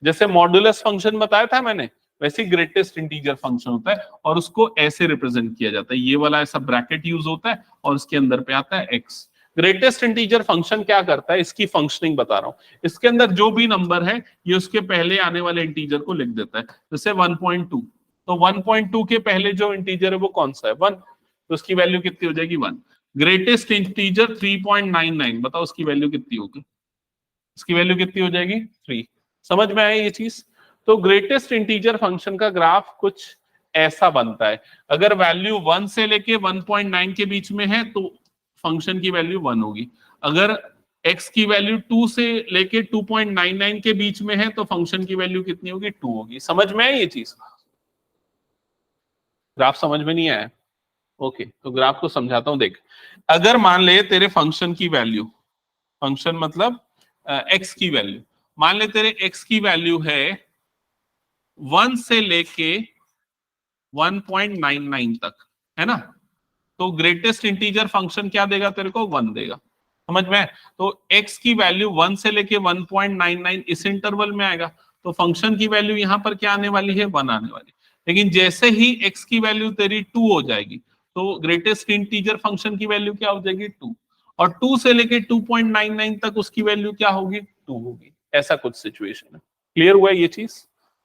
जैसे मॉडुलस फंक्शन बताया था मैंने, वैसे ग्रेटेस्ट इंटीजर फंक्शन होता है और उसको ऐसे रिप्रेजेंट किया जाता है। ये वाला ऐसा ब्रैकेट यूज होता है और उसके अंदर पे आता है एक्स। ग्रेटेस्ट इंटीजर फंक्शन क्या करता है, इसकी फंक्शनिंग बता रहा हूं। इसके अंदर जो भी नंबर है ये उसके पहले आने वाले इंटीजर को लिख देता है। जैसे 1.2, तो 1.2 के पहले जो इंटीजर है वो कौन सा है, 1, तो उसकी वैल्यू कितनी हो जाएगी, 1। ग्रेटेस्ट इंटीजर 3.99, बताओ उसकी वैल्यू कितनी होगी, इसकी वैल्यू कितनी हो जाएगी, 3। समझ में आया ये चीज? तो ग्रेटेस्ट इंटीजर फंक्शन का ग्राफ कुछ ऐसा बनता है। अगर वैल्यू 1 से लेके 1.9 के बीच में है तो फंक्शन की वैल्यू 1 होगी। अगर x की वैल्यू 2 से लेके 2.99 के बीच में है तो फंक्शन की वैल्यू कितनी होगी, 2 होगी। समझ में आया ये चीज? ग्राफ समझ में नहीं आया? ओके, तो ग्राफ को समझाता हूं। देख, अगर मान ले तेरे फंक्शन की वैल्यू, फंक्शन मतलब एक्स की वैल्यू, मान ले तेरे एक्स की वैल्यू है 1 से लेके 1.99 तक, है ना? तो ग्रेटेस्ट इंटीजर फंक्शन क्या देगा तेरे को, 1 देगा। समझ में? तो x की वैल्यू 1 से लेके 1.99 इस इंटरवल में आएगा, तो फंक्शन की वैल्यू यहां पर क्या आने वाली है, 1 आने वाली। लेकिन जैसे ही x की वैल्यू तेरी 2 हो जाएगी तो ग्रेटेस्ट इंटीजर फंक्शन की वैल्यू क्या हो जाएगी, 2। और 2 से लेके 2.99 तक उसकी वैल्यू क्या होगी, 2 होगी। ऐसा कुछ सिचुएशन है। क्लियर हुआ ये चीज?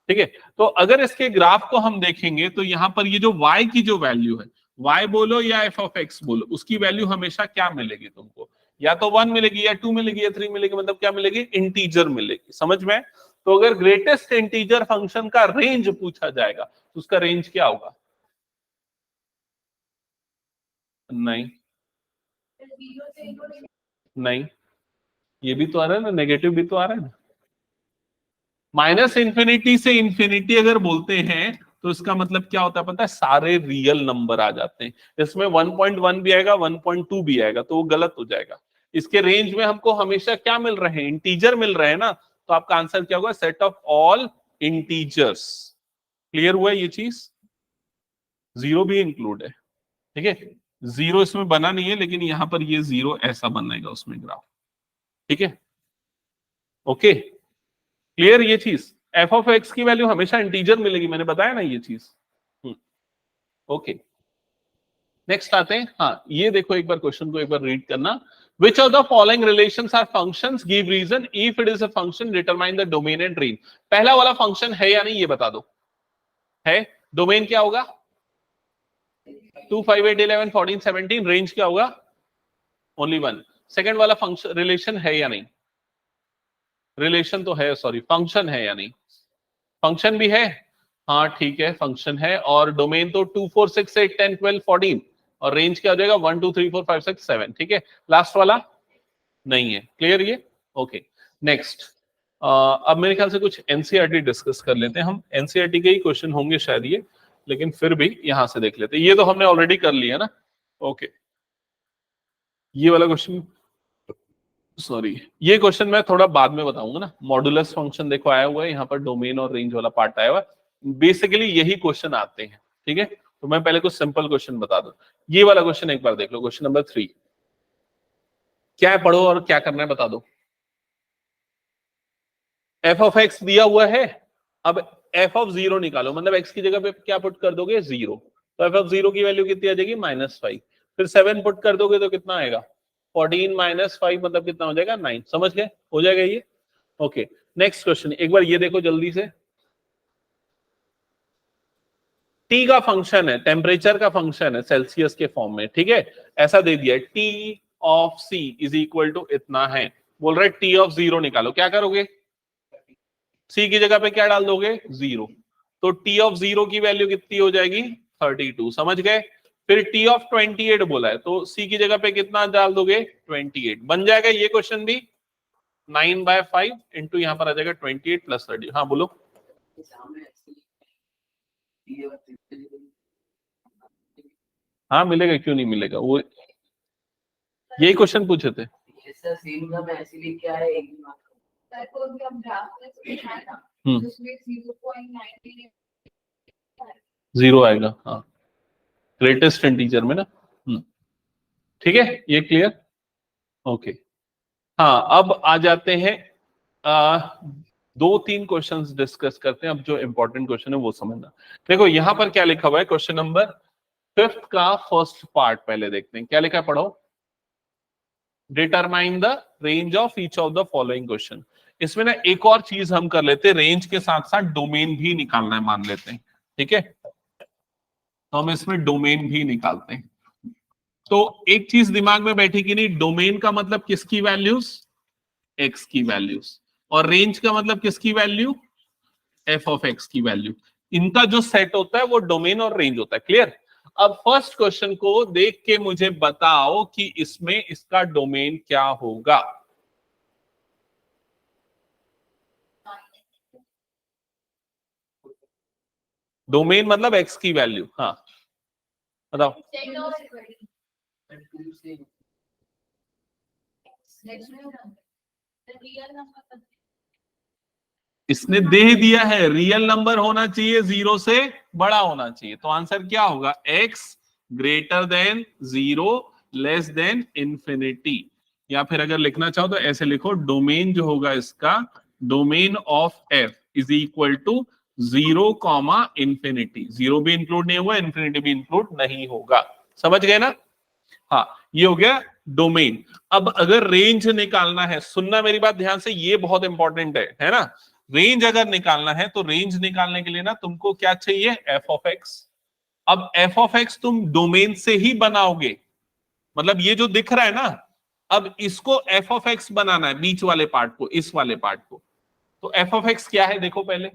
ठीक है। तो अगर इसके ग्राफ को हम देखेंगे तो यहां पर ये जो y की जो वैल्यू है, y बोलो या f ऑफ x बोलो, उसकी वैल्यू हमेशा क्या मिलेगी तुमको, या तो 1 मिलेगी या 2 मिलेगी या 3 मिलेगी, मतलब क्या मिलेगी, इंटीजर मिलेगी। समझ में? तो अगर ग्रेटेस्ट इंटीजर फंक्शन का रेंज पूछा जाएगा तो उसका रेंज क्या होगा, नहीं नहीं, ये भी तो आ रहा है ना, नेगेटिव भी तो आ रहा है ना। माइनस इंफिनिटी से इंफिनिटी अगर बोलते हैं तो इसका मतलब क्या होता है पता है, सारे रियल नंबर आ जाते हैं। इसमें 1.1 भी आएगा, 1.2 भी आएगा, तो वो गलत हो जाएगा। इसके रेंज में हमको हमेशा क्या मिल रहे हैं, इंटीजर मिल रहे हैं ना। तो आपका आंसर क्या होगा, set of all integers. Clear हुआ ये चीज? जीरो भी इंक्लूड है, ठीक है। जीरो इसमें बना नहीं है लेकिन यहां पर ये जीरो ऐसा बनेगा उसमें ग्राफ। ठीक है, ओके, क्लियर ये चीज? एफ ऑफ एक्स की वैल्यू हमेशा इंटीजर मिलेगी, मैंने बताया ना ये चीज। ओके, नेक्स्ट आते हैं। हाँ, ये देखो एक बार क्वेश्चन को एक बार रीड करना। Which of the following relations are functions? Give reason. If it is a function, determine the domain and range. पहला वाला फंक्शन है या नहीं ये बता दो। है, डोमेन क्या होगा, 2, 5, 8, 11, 14, 17। रेंज क्या होगा, ओनली 1। सेकंड वाला फंक्शन रिलेशन है या नहीं, रिलेशन तो है, सॉरी फंक्शन है या नहीं, फंक्शन भी है। हाँ ठीक है, फंक्शन है। और डोमेन तो 2, 4, 6, 8, 10, 12, 14। और रेंज क्या हो जाएगा, 1, 2, 3, 4, 5, 6, 7। ठीक है, लास्ट वाला नहीं है। क्लियर ये? Okay, next. अब मेरे ख्याल से कुछ एनसीईआरटी डिस्कस कर लेते हैं हम। एनसीईआरटी के ही क्वेश्चन होंगे शायद ये, लेकिन फिर भी यहां से देख लेते हैं। ये तो हमने ऑलरेडी कर लिया ना। ओके, ये वाला क्वेश्चन, सॉरी, ये क्वेश्चन मैं थोड़ा बाद में बताऊंगा ना। मॉडुलस फंक्शन देखो आया हुआ है यहाँ पर, डोमेन और रेंज वाला पार्ट आया हुआ है। बेसिकली यही क्वेश्चन आते हैं, ठीक है। तो मैं पहले कुछ सिंपल क्वेश्चन बता दूं। ये वाला क्वेश्चन एक बार देख लो, क्वेश्चन नंबर 3 क्या है, पढ़ो और क्या करना है बता दो। एफ ऑफ एक्स दिया हुआ है, अब एफ ऑफ 0 निकालो, मतलब एक्स की जगह पे क्या पुट कर दोगे, 0। तो एफ ऑफ 0 की वैल्यू कितनी आ जाएगी, -5। फिर 7 पुट कर दोगे तो कितना आएगा, 14 - 5 मतलब कितना हो जाएगा, 9। समझ गए, हो जाएगा ये। ओके, नेक्स्ट क्वेश्चन एक बार ये देखो जल्दी से। टी का फंक्शन है, टेम्परेचर का फंक्शन है सेल्सियस के फॉर्म में, ठीक है। ऐसा दे दिया, t of c is equal to इतना है। बोल रहे टी ऑफ 0 निकालो, क्या करोगे, सी की जगह पे क्या डाल दोगे, 0। तो टी ऑफ 0 की वैल्यू कितनी हो जाएगी, 32। समझ गए। फिर टी ऑफ 28 बोला है, तो सी की जगह पे कितना डाल दोगे, 28। बन जाएगा ये क्वेश्चन भी 9/5 इंटू यहाँ पर आ जाएगा 28 + 30। हाँ बोलो। हाँ मिलेगा, क्यों नहीं मिलेगा, वो यही क्वेश्चन पूछे थे। जीरो आएगा, हाँ ग्रेटेस्ट इंटीजर में ना। ठीक है, ये क्लियर। ओके, हाँ अब आ जाते हैं, 2-3 क्वेश्चंस डिस्कस करते हैं। अब जो इंपॉर्टेंट क्वेश्चन है वो समझना। देखो यहां पर क्या लिखा हुआ है, क्वेश्चन नंबर 5 का फर्स्ट पार्ट पहले देखते हैं, क्या लिखा है पढ़ो। Determine the range of each of the following question. इसमें ना एक और चीज हम कर लेते हैं, रेंज के साथ साथ डोमेन भी निकालना है, मान लेते हैं, ठीक है। तो हम इसमें डोमेन भी निकालते हैं। तो एक चीज दिमाग में बैठी कि नहीं, डोमेन का मतलब किसकी वैल्यूज, एक्स की वैल्यूज, और रेंज का मतलब किसकी वैल्यू, एफ ऑफ एक्स की वैल्यू। इनका जो सेट होता है वो डोमेन और रेंज होता है। क्लियर। अब फर्स्ट क्वेश्चन को देख के मुझे बताओ कि इसमें इसका डोमेन क्या होगा। डोमेन मतलब एक्स की वैल्यू, हाँ बताओ। इसने दे दिया है रियल नंबर होना चाहिए, 0 से बड़ा होना चाहिए। तो आंसर क्या होगा, x greater then 0 less than infinity. या फिर अगर लिखना चाहो तो ऐसे लिखो, डोमेन जो होगा इसका, domain of f is equal to 0, infinity. 0 भी इंक्लूड नहीं होगा, इंफिनिटी भी इंक्लूड नहीं होगा। समझ गए ना। हाँ ये हो गया डोमेन। अब अगर रेंज निकालना है, सुनना मेरी बात ध्यान से, ये बहुत इंपॉर्टेंट है ना। रेंज अगर निकालना है तो रेंज निकालने के लिए ना तुमको क्या चाहिए, एफ ऑफ एक्स। अब एफ ऑफ एक्स तुम डोमेन से ही बनाओगे, मतलब ये जो दिख रहा है ना, अब इसको एफ ऑफ एक्स बनाना है, बीच वाले पार्ट को, इस वाले पार्ट को। तो एफ ऑफ एक्स क्या है देखो पहले,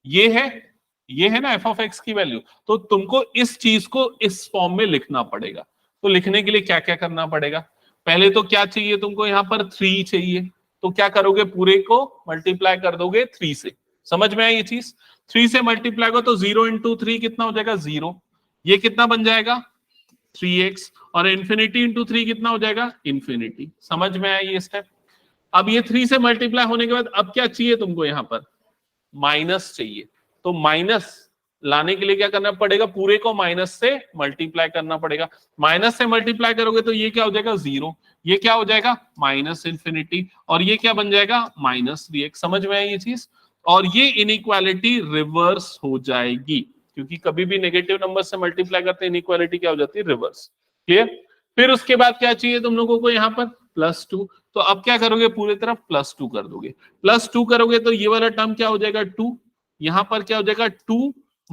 ये है ना एफ ऑफ एक्स की वैल्यू। तो तुमको इस चीज को इस फॉर्म में लिखना पड़ेगा। तो लिखने के लिए क्या क्या करना पड़ेगा, पहले तो क्या चाहिए तुमको, यहां पर 3 चाहिए। तो क्या करोगे, पूरे को मल्टीप्लाई कर दोगे 3 से। समझ में आई ये चीज, 3 से मल्टीप्लाई करो तो 0 × 3 कितना हो जाएगा, 0। ये कितना बन जाएगा, 3x। और इंफिनिटी × 3 कितना हो जाएगा, इंफिनिटी। समझ में आया ये स्टेप। अब ये 3 से मल्टीप्लाई होने के बाद अब क्या चाहिए तुमको, यहां पर माइनस चाहिए। तो माइनस लाने के लिए क्या करना पड़ेगा, पूरे को माइनस से मल्टीप्लाई करना पड़ेगा। माइनस से मल्टीप्लाई करोगे तो ये क्या हो जाएगा, 0। ये क्या हो जाएगा, माइनस इंफिनिटी। और ये क्या बन जाएगा, -3x। समझ में आई ये चीज। और ये इनइक्वालिटी रिवर्स हो जाएगी, क्योंकि कभी भी नेगेटिव नंबर से मल्टीप्लाई करते हैं इनइक्वालिटी क्या हो जाती है, रिवर्स। क्लियर। फिर उसके बाद क्या चाहिए तुम लोगों को, यहाँ पर +2। तो अब क्या करोगे, पूरे तरफ +2 कर दोगे। +2 करोगे तो ये वाला टर्म क्या हो जाएगा, 2। यहां पर क्या हो जाएगा, 2 -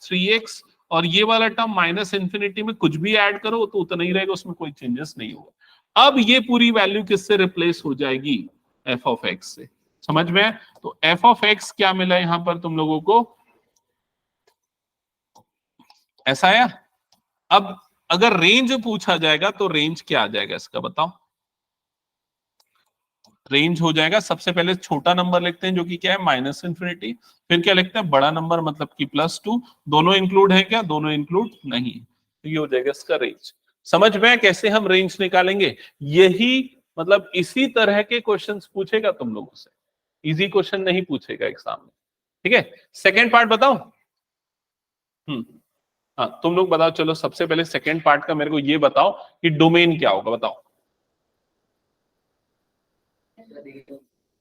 3x। और ये वाला टर्म माइनस इंफिनिटी में कुछ भी ऐड करो तो उतना ही रहेगा, उसमें कोई चेंजेस नहीं होगा। अब ये पूरी वैल्यू किससे रिप्लेस हो जाएगी, एफ ऑफ एक्स से। समझ में। तो एफ ऑफ एक्स क्या मिला यहां पर तुम लोगों को, ऐसा आया। अब अगर रेंज पूछा जाएगा तो रेंज क्या आ जाएगा इसका बताओ। रेंज हो जाएगा, सबसे पहले छोटा नंबर लिखते हैं जो कि क्या है माइनस इन्फिनिटी, फिर क्या लिखते हैं बड़ा नंबर मतलब कि +2, दोनों इंक्लूड है क्या, दोनों इंक्लूड नहीं है, तो ये हो जाएगा इसका रेंज। समझ में कैसे हम रेंज निकालेंगे, यही मतलब इसी तरह के क्वेश्चंस पूछेगा तुम लोगों से, इजी क्वेश्चन नहीं पूछेगा एग्जाम में, ठीक है। सेकेंड पार्ट बताओ। हाँ तुम लोग बताओ, चलो सबसे पहले सेकेंड पार्ट का मेरे को ये बताओ कि डोमेन क्या होगा, बताओ।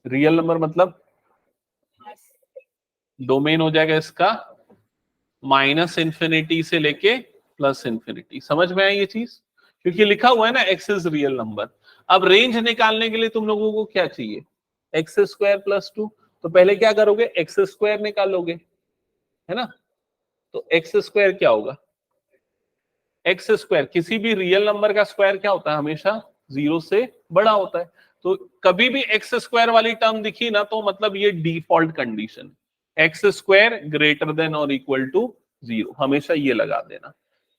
रियल नंबर मतलब डोमेन हो जाएगा इसका माइनस इन्फिनिटी से लेके प्लस इन्फिनिटी। समझ में आई ये चीज, क्योंकि लिखा हुआ है ना एक्स इज रियल नंबर। अब रेंज निकालने के लिए तुम लोगों को क्या चाहिए, एक्स स्क्वायर +2, तो पहले क्या करोगे एक्स स्क्वायर निकालोगे, है ना। तो एक्स स्क्वायर क्या होगा, एक्स स्क्वायर किसी भी रियल नंबर का स्क्वायर क्या होता है, हमेशा 0 से बड़ा होता है। तो कभी भी एक्स स्क्वायर वाली टर्म दिखी ना तो मतलब ये default condition, x square greater than और इक्वल टू 0, हमेशा ये लगा देना,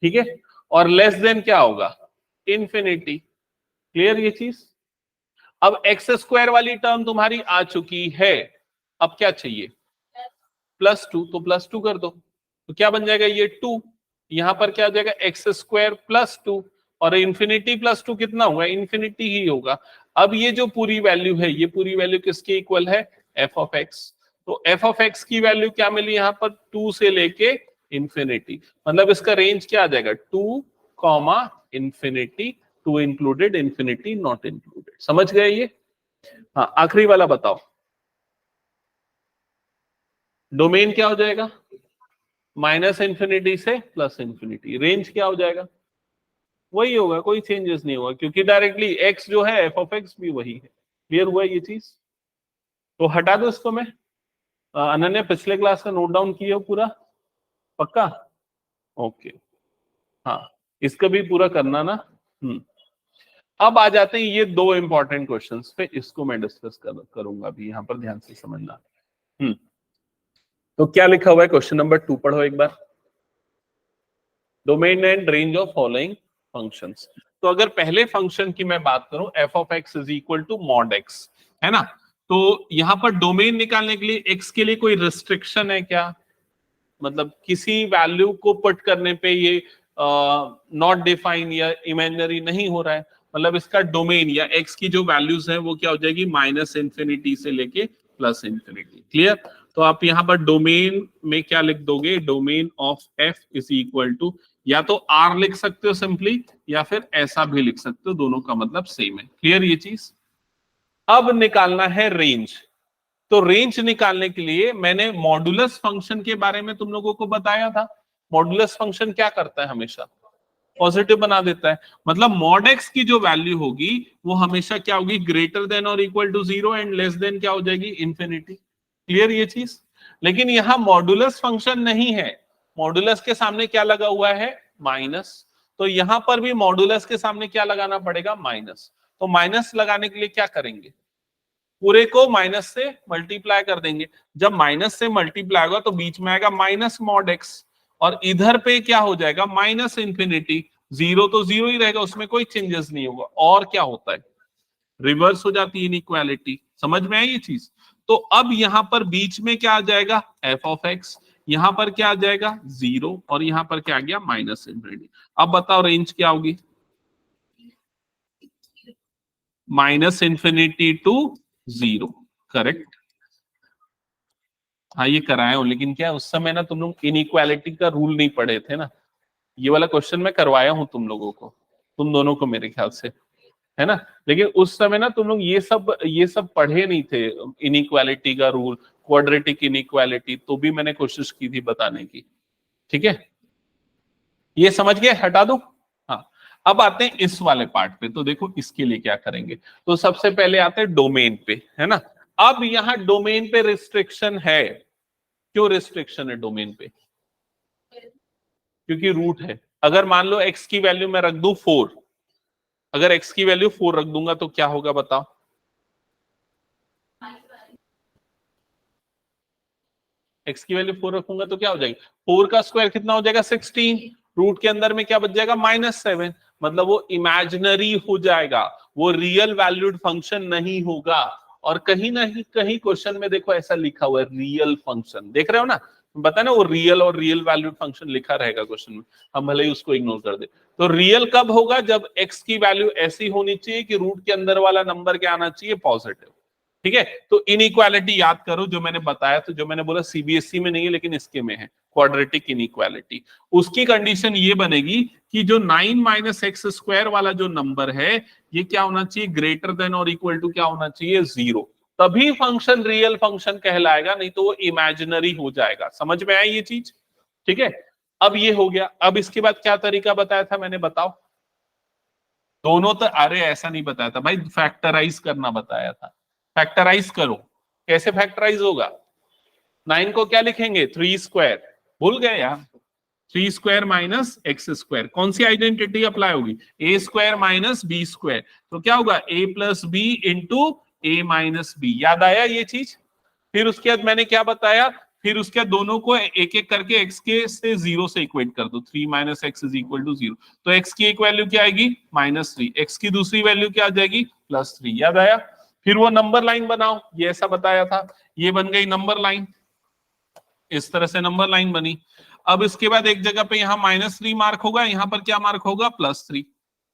ठीक है। और लेस देन क्या होगा, इन्फिनिटी। क्लियर ये चीज। अब एक्स स्क्वायर वाली टर्म तुम्हारी आ चुकी है, अब क्या चाहिए +2, तो +2 कर दो, तो क्या बन जाएगा ये 2, यहां पर क्या हो जाएगा एक्स स्क्वायर +2, और इन्फिनिटी +2 कितना होगा, इन्फिनिटी ही होगा। अब ये जो पूरी वैल्यू है, ये पूरी वैल्यू किसके इक्वल है, एफ ऑफ एक्स। तो एफ ऑफ एक्स की वैल्यू क्या मिली यहाँ पर, 2 से लेके इन्फिनिटी, मतलब इसका रेंज क्या आ जाएगा 2, infinity, 2 included, infinity not included. समझ गए ये। हाँ आखिरी वाला बताओ, डोमेन क्या हो जाएगा, माइनस इन्फिनिटी से प्लस इन्फिनिटी, रेंज क्या हो जाएगा, वही होगा, कोई चेंजेस नहीं होगा, क्योंकि डायरेक्टली एक्स जो है एफ ऑफ एक्स भी वही है। क्लियर हुआ ये चीज, तो हटा दो इसको। मैं अनन्या पिछले क्लास का नोट डाउन किया हो पूरा, पक्का, ओके। हाँ इसका भी पूरा करना ना। अब आ जाते हैं ये दो इंपॉर्टेंट क्वेश्चंस पे, इसको मैं डिस्कस करूंगा भी, यहां पर ध्यान से समझना। तो क्या लिखा हुआ है क्वेश्चन नंबर 2, पढ़ो एक बार। Domain and range of following functions. तो अगर पहले फंक्शन की मैं बात करूं f of x is equal to mod x, है ना, तो यहां पर डोमेन निकालने के लिए एक्स के लिए कोई रिस्ट्रिक्शन है क्या, मतलब किसी वैल्यू को पुट करने पे ये नॉट डिफाइन या इमेजिनरी नहीं हो रहा है, मतलब इसका डोमेन या एक्स की जो वैल्यूज है वो क्या हो जाएगी माइनस इन्फिनिटी से लेके प्लस इन्फिनिटी। क्लियर। तो आप यहां पर डोमेन में क्या लिख दोगे, domain of f is equal to, या तो आर लिख सकते हो सिंपली, या फिर ऐसा भी लिख सकते हो, दोनों का मतलब सेम है। क्लियर ये चीज। अब निकालना है रेंज। तो रेंज निकालने के लिए मैंने मॉडुलस फंक्शन के बारे में तुम लोगों को बताया था। मॉडुलस फंक्शन क्या करता है, हमेशा पॉजिटिव बना देता है, मतलब मॉड एक्स की जो वैल्यू होगी वो हमेशा क्या होगी, ग्रेटर देन और equal to 0 and less than क्या हो जाएगी, इन्फिनिटी। क्लियर ये चीज। लेकिन यहां मॉडुलस फंक्शन नहीं है, मॉडुलस के सामने क्या लगा हुआ है, माइनस। तो यहां पर भी मॉडुलस के सामने क्या लगाना पड़ेगा, माइनस। तो माइनस लगाने के लिए क्या करेंगे, पूरे को माइनस से मल्टीप्लाई कर देंगे। जब माइनस से मल्टीप्लाई होगा तो बीच में आएगा माइनस मॉड एक्स, और इधर पे क्या हो जाएगा माइनस इन्फिनिटी। 0 तो 0 ही रहेगा, उसमें कोई चेंजेस नहीं होगा। और क्या होता है, रिवर्स हो जाती है इनइक्वालिटी। समझ में आई ये चीज। तो अब यहां पर बीच में क्या आ जाएगा, एफ ऑफ एक्स, यहां पर क्या आ जाएगा 0, और यहां पर क्या आ गया माइनस इन्फिनिटी। अब बताओ रेंज क्या होगी, माइनस इन्फिनिटी टू 0, करेक्ट। हाँ ये कराया हूं, लेकिन क्या उस समय ना तुम लोग इनइक्वालिटी का रूल नहीं पढ़े थे ना, ये वाला क्वेश्चन मैं करवाया हूं तुम लोगों को, तुम दोनों को मेरे ख्याल से, है ना। लेकिन उस समय ना तुम लोग ये सब पढ़े नहीं थे, इनइक्वालिटी का रूल, क्वाड्रेटिक इनइक्वालिटी, तो भी मैंने कोशिश की थी बताने की। ठीक है, ये समझ गए, हटा दो। हाँ अब आते हैं इस वाले पार्ट पे। तो देखो इसके लिए क्या करेंगे, तो सबसे पहले आते हैं डोमेन पे, है ना। अब यहां डोमेन पे रिस्ट्रिक्शन है, क्यों रिस्ट्रिक्शन है डोमेन पे, क्योंकि रूट है। अगर मान लो एक्स की वैल्यू मैं रख दूं 4, अगर एक्स की वैल्यू 4 रख दूंगा तो क्या होगा बताओ, एक्स की वैल्यू 4 रखूंगा तो क्या हो जाएगी, 4 का स्क्वायर कितना हो जाएगा 16, रूट के अंदर में क्या बच जाएगा -7, मतलब वो इमेजिनरी हो जाएगा, वो रियल वैल्यूड फंक्शन नहीं होगा। और कहीं ना कहीं क्वेश्चन में देखो ऐसा लिखा हुआ है रियल फंक्शन, देख रहे हो ना, बता ना वो रियल और रियल वैल्यूड फंक्शन लिखा रहेगा क्वेश्चन में, हम भले ही उसको इग्नोर कर दे। तो रियल कब होगा, जब x की वैल्यू ऐसी होनी चाहिए कि रूट के अंदर वाला नंबर क्या आना चाहिए, पॉजिटिव। ठीक है, तो इनइक्वालिटी याद करो जो मैंने बताया, तो जो मैंने बोला सीबीएसई में नहीं है लेकिन इसके में है, क्वाड्रेटिक इनइक्वालिटी। उसकी कंडीशन ये बनेगी कि जो 9 माइनस एक्स स्क्वायर वाला जो नंबर है ये क्या होना चाहिए, ग्रेटर देन और इक्वल टू क्या होना चाहिए, 0। तभी फंक्शन रियल फंक्शन कहलाएगा, नहीं तो वो इमेजिनरी हो जाएगा। समझ में आई ये चीज? ठीक है, अब ये हो गया। अब इसके बाद क्या तरीका बताया था मैंने, बताओ। दोनों तो, अरे ऐसा नहीं बताया था भाई, फैक्टराइज करना बताया था। फैक्टराइज करो, कैसे फैक्टराइज होगा, 9 को क्या लिखेंगे, 3 स्क्वायर, भूल गए यार, 3 स्क्वायर माइनस एक्स स्क्वायर, कौन सी आइडेंटिटी अप्लाई होगी, ए स्क्वायर माइनस बी स्क्वायर, तो क्या होगा ए प्लस बी इंटू ए माइनस बी। याद आया ये चीज? फिर उसके बाद मैंने क्या बताया, फिर उसके बाद दोनों को एक एक करके एक्स के से 0 से इक्वेट कर दो, 3 minus x is equal to 0। तो एक्स की एक वैल्यू क्या आएगी, -3, एक्स की दूसरी वैल्यू क्या आ जाएगी, +3। याद आया? फिर वो नंबर लाइन बनाओ, ये ऐसा बताया था, ये बन गई नंबर लाइन, इस तरह से नंबर लाइन बनी। अब इसके बाद एक जगह पे यहाँ -3 मार्क होगा, यहाँ पर क्या मार्क होगा, +3।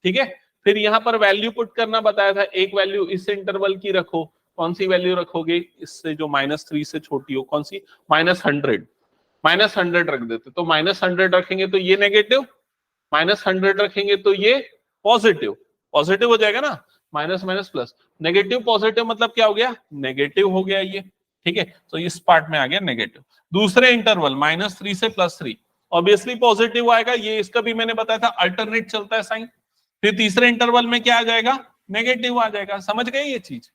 ठीक है, फिर यहाँ पर वैल्यू पुट करना बताया था, एक वैल्यू इस इंटरवल की रखो, कौन सी वैल्यू रखोगे, इससे जो -3 से छोटी हो, कौन सी, -100, -100 रख देते, तो -100 रखेंगे तो ये नेगेटिव, -100 रखेंगे तो ये पॉजिटिव, पॉजिटिव हो जाएगा ना, minus minus plus, negative positive मतलब क्या हो गया, नेगेटिव हो गया ये। ठीक है, तो इस पार्ट में आ गया नेगेटिव। दूसरे इंटरवल -3 से +3, ऑब्वियसली पॉजिटिव आएगा, ये इसका भी मैंने बताया था अल्टरनेट चलता है साइन। फिर तीसरे इंटरवल में क्या आ जाएगा, नेगेटिव आ जाएगा। समझ गए ये चीज?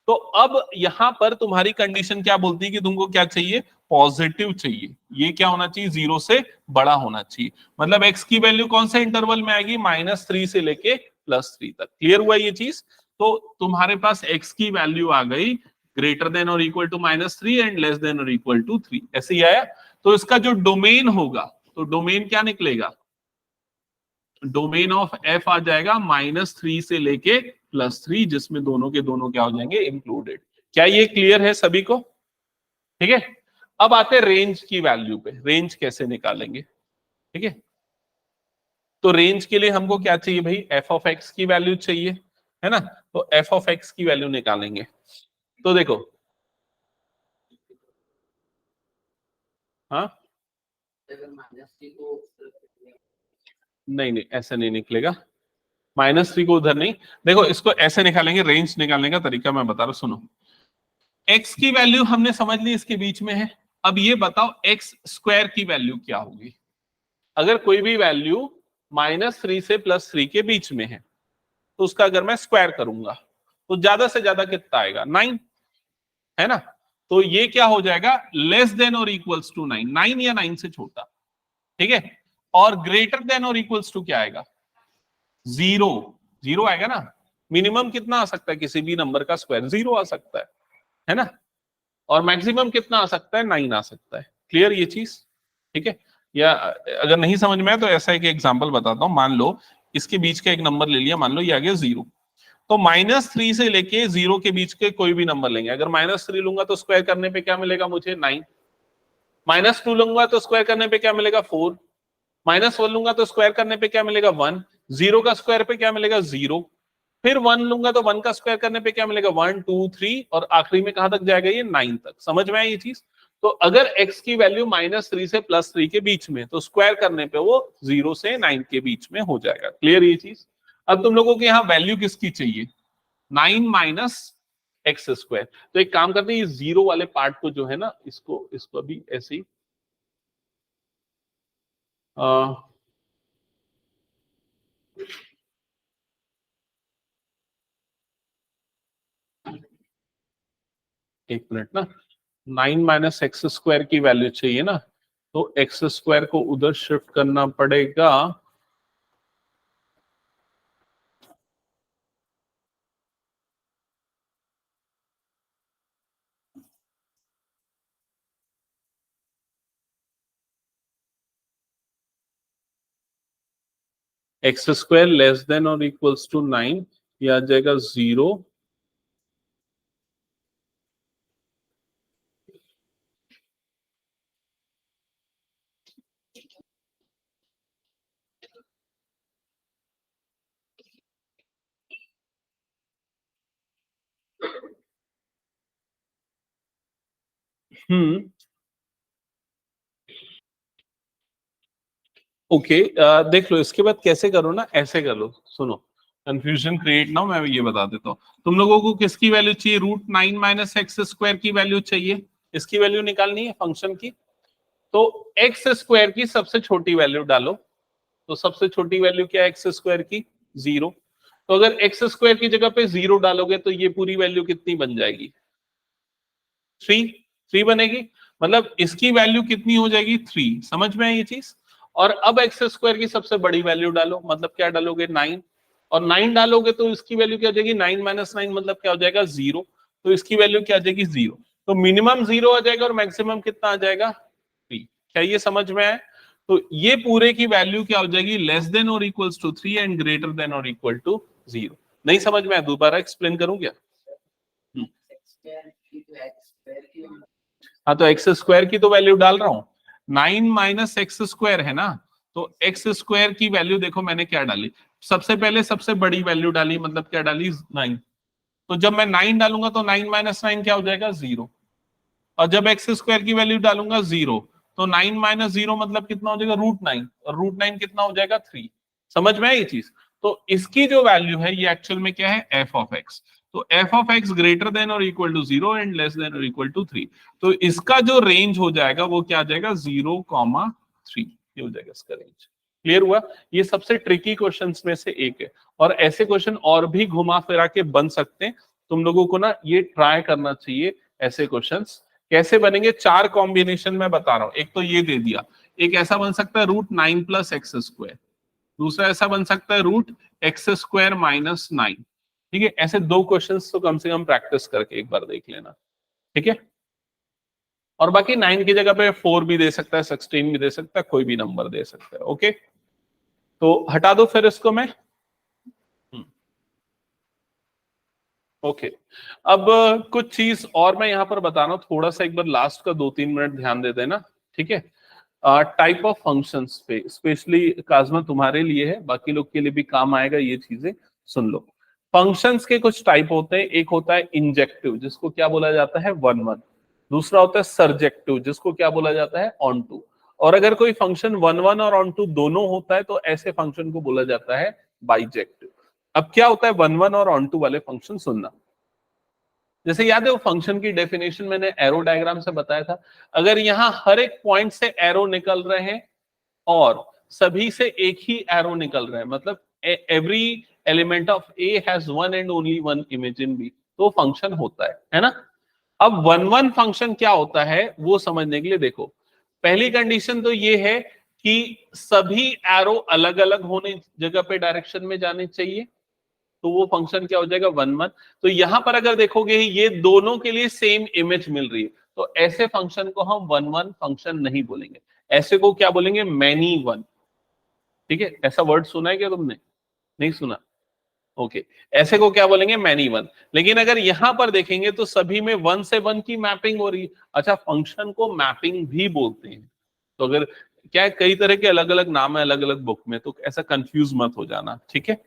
तो अब यहां पर तुम्हारी कंडीशन क्या बोलती है कि तुमको क्या चाहिए, पॉजिटिव चाहिए, ये क्या होना चाहिए, 0 से बड़ा होना चाहिए। मतलब x की वैल्यू कौन से इंटरवल में आएगी, -3 से लेके +3 तक। क्लियर हुआ ये चीज? तो तुम्हारे पास x की वैल्यू आ गई ग्रेटर देन और equal to -3 and less than और इक्वल टू 3, ऐसे ही आया। तो इसका जो डोमेन होगा, तो डोमेन क्या निकलेगा, डोमेन ऑफ f आ जाएगा -3 से लेके +3, जिसमें दोनों के दोनों क्या हो जाएंगे, इंक्लूडेड। क्या ये क्लियर है सभी को? ठीक है, अब आते हैं रेंज की वैल्यू पे, रेंज कैसे निकालेंगे। ठीक है, तो रेंज के लिए हमको क्या चाहिए भाई, एफ ऑफ एक्स की वैल्यू चाहिए, है ना, तो एफ ऑफ एक्स की वैल्यू निकालेंगे। तो देखो, हाँ, नहीं नहीं ऐसे नहीं निकलेगा, -3 को उधर नहीं, देखो इसको ऐसे निकालेंगे। रेंज निकालने का तरीका मैं बता रहा हूं, सुनो। एक्स की वैल्यू हमने समझ ली इसके बीच में है, अब ये बताओ एक्स स्क्वायर की वैल्यू क्या होगी। अगर कोई भी वैल्यू -3 से +3 के बीच में है, तो उसका अगर मैं स्क्वायर करूंगा तो ज्यादा से ज्यादा कितना आएगा, 9, है ना। तो ये क्या हो जाएगा, लेस देन और इक्वल्स टू 9, 9 या 9 से छोटा। ठीक है, और ग्रेटर देन और इक्वल्स टू क्या आएगा, 0, 0 आएगा ना। मिनिमम कितना आ सकता है किसी भी नंबर का स्क्वायर, 0 आ सकता है ना। और मैक्सिमम कितना आ सकता है, 9 आ सकता है। क्लियर ये चीज? ठीक है, या अगर नहीं समझ में आए तो ऐसा एक एग्जांपल बताता हूं। मान लो इसके बीच का एक नंबर ले लिया, मान लो ये आ गया 0, तो -3 से लेके 0 के बीच के कोई भी नंबर लेंगे। अगर -3 लूंगा तो स्क्वायर करने पे क्या मिलेगा मुझे, 9। -2 लूंगा तो स्क्वायर करने पे क्या मिलेगा, 4। -1 लूंगा तो स्क्वायर करने पे क्या मिलेगा, 1। 0 का स्क्वायर पे क्या मिलेगा, 0। फिर 1 लूंगा तो 1 का स्क्वायर करने पे क्या मिलेगा, 1 2 3, और आखिरी में कहां तक जाएगा, ये 9 तक। समझ में आई ये चीज? तो अगर x की वैल्यू -3 से +3 के बीच में, तो स्क्वायर करने पे वो 0 से 9 के बीच में हो जाएगा। क्लियर ये चीज? अब तुम लोगों के यहाँ वैल्यू किसकी चाहिए, 9 माइनस एक्स स्क्वायर। तो एक काम करते हैं, ये 0 वाले पार्ट को जो है ना, इसको इसको अभी ऐसे ही एक मिनट ना, 9 माइनस एक्स स्क्वायर की वैल्यू चाहिए ना, तो एक्स स्क्वायर को उधर शिफ्ट करना पड़ेगा। एक्स स्क्वायर लेस देन और इक्वल्स टू 9, ये आ जाएगा 0, ओके। देख लो इसके बाद कैसे करो ना, ऐसे कर लो, सुनो, कंफ्यूजन क्रिएट ना हो, मैं ये बता देता हूँ। तुम लोगों को किसकी वैल्यू चाहिए? √9 - x² की वैल्यू चाहिए, इसकी वैल्यू निकालनी है फंक्शन की। तो x² की सबसे छोटी वैल्यू डालो। तो सबसे छोटी वैल्यू क्या है x² की? 0। तो अगर x² की जगह पे 0 डालोगे तो ये पूरी वैल्यू कितनी बन जाएगी? 3 बनेगी। मतलब इसकी वैल्यू कितनी हो जाएगी? 3। समझ में है ये चीज? और अब x² की सबसे बड़ी वैल्यू डालो, मतलब क्या डालोगे? 9। और 9 डालोगे तो इसकी वैल्यू क्या हो जाएगी? 9 - 9 मतलब क्या हो जाएगा? 0। तो इसकी वैल्यू क्या आ जाएगी? 0। तो मिनिमम 0 आ जाएगा और मैक्सिमम कितना आ जाएगा? 3। क्या ये समझ में आया? तो ये पूरे की वैल्यू क्या हो जाएगी? लेस देन और equals to 3 and greater than और इक्वल टू 0। नहीं समझ में आया? दोबारा एक्सप्लेन करूं क्या? हाँ, तो x² की तो वैल्यू डाल रहा हूं। 9 - x² है ना, तो x² की वैल्यू देखो मैंने क्या डाली। सबसे पहले सबसे बड़ी वैल्यू डाली, मतलब क्या डाली? 9। तो जब मैं 9 डालूंगा तो 9 - 9 क्या हो जाएगा? 0। और जब x² की वैल्यू डालूंगा 0, तो 9 - 0 मतलब कितना हो जाएगा? √9। और √9 कितना हो जाएगा? 3। समझ में है ये चीज? तो इसकी जो वैल्यू है ये एक्चुअल में क्या है? f(x). तो f(x) ग्रेटर देन और equal to 0 and less than और इक्वल टू 3। तो इसका जो रेंज हो जाएगा वो क्या आ जाएगा? 0, 3 ये हो जाएगा इसका रेंज। क्लियर हुआ? ये सबसे ट्रिकी क्वेश्चंस में से एक है, और ऐसे क्वेश्चन और भी घुमा फिरा के बन सकते हैं। तुम लोगों को ना ये ट्राई करना चाहिए ऐसे क्वेश्चंस। कैसे बनेंगे? 4 कॉम्बिनेशन में बता रहा हूं। एक तो ये दे दिया, एक ऐसा बन सकता है √9 + x², दूसरा ऐसा बन सकता है √x² - 9। ठीक है, ऐसे 2 क्वेश्चंस तो कम से कम प्रैक्टिस करके एक बार देख लेना। ठीक है, और बाकी 9 की जगह पे 4 भी दे सकता है, 16 भी दे सकता है, कोई भी नंबर दे सकता है। ओके, तो हटा दो फिर इसको मैं। ओके, अब कुछ चीज और मैं यहाँ पर बता रहा हूँ, थोड़ा सा एक बार लास्ट का 2-3 मिनट ध्यान दे देना। ठीक है, टाइप ऑफ फंक्शंस पे स्पेशली काजमा तुम्हारे लिए है, बाकी लोग के लिए भी काम आएगा ये चीजें। सुन लो, फंक्शंस के कुछ टाइप होते हैं। एक होता है इंजेक्टिव, जिसको क्या बोला जाता है? 1 1। दूसरा होता है सरजेक्टिव, जिसको क्या बोला जाता है? Onto. और अगर कोई फंक्शन 1 1 और ऑन टू दोनों होता है तो ऐसे फंक्शन को बोला जाता है बाइजेक्टिव। अब क्या होता है 1 1 और ऑन टू वाले फंक्शन? सुनना, जैसे याद है वो फंक्शन की डेफिनेशन मैंने एरो डायग्राम से बताया था। अगर यहाँ हर एक पॉइंट से एरो निकल रहे हैं और सभी से एक ही एरो निकल रहे हैं, मतलब every element of A has one and only one image in B, तो फंक्शन होता है ना? अब 1 1 फंक्शन क्या होता है वो समझने के लिए देखो, पहली कंडीशन तो ये है कि सभी एरो अलग अलग होने जगह पे डायरेक्शन में जाने चाहिए, तो वो फंक्शन क्या हो जाएगा? 1 1। तो यहां पर अगर देखोगे ये दोनों के लिए सेम इमेज मिल रही है, तो ऐसे फंक्शन को हम 1 1 फंक्शन नहीं बोलेंगे, ऐसे को क्या बोलेंगे? Many one. ठीक है, ऐसा वर्ड सुना है क्या तुमने? नहीं सुना? ओके, ऐसे को क्या बोलेंगे? Many one. लेकिन अगर यहां पर देखेंगे तो सभी में 1 से 1 की मैपिंग हो रही है। अच्छा, फंक्शन को मैपिंग भी बोलते हैं। तो अगर क्या है, कई तरह के अलग अलग नाम है अलग अलग बुक में, तो ऐसा कंफ्यूज मत हो जाना। ठीक है,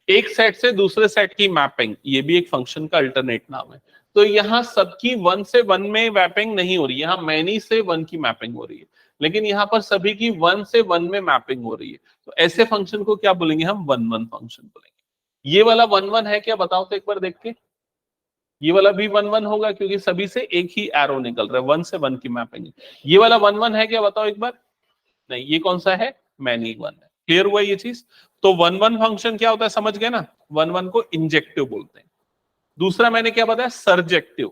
एक सेट से दूसरे सेट की मैपिंग, ये भी एक फंक्शन का अल्टरनेट नाम है। तो यहाँ सबकी 1 से 1 में मैपिंग नहीं हो रही है, यहाँ मैनी से 1 की मैपिंग हो रही है, लेकिन यहाँ पर सभी की 1 से 1 में मैपिंग हो रही है। तो ऐसे फंक्शन को क्या बोलेंगे? हम 1 1 फंक्शन बोलेंगे। ये वाला 1 1 है क्या? बताओ तो एक बार देख के। ये वाला भी 1 1 होगा क्योंकि सभी से एक ही एरो निकल रहा है, 1 से 1 की मैपिंग है। ये वाला 1 1 है क्या? बताओ एक बार। नहीं, ये कौन सा है? मैनी वन है। क्लियर हुआ ये चीज? तो 1 1 फंक्शन क्या होता है समझ गए ना? 1 1 को इंजेक्टिव बोलते हैं। दूसरा मैंने क्या बताया? सरजेक्टिव,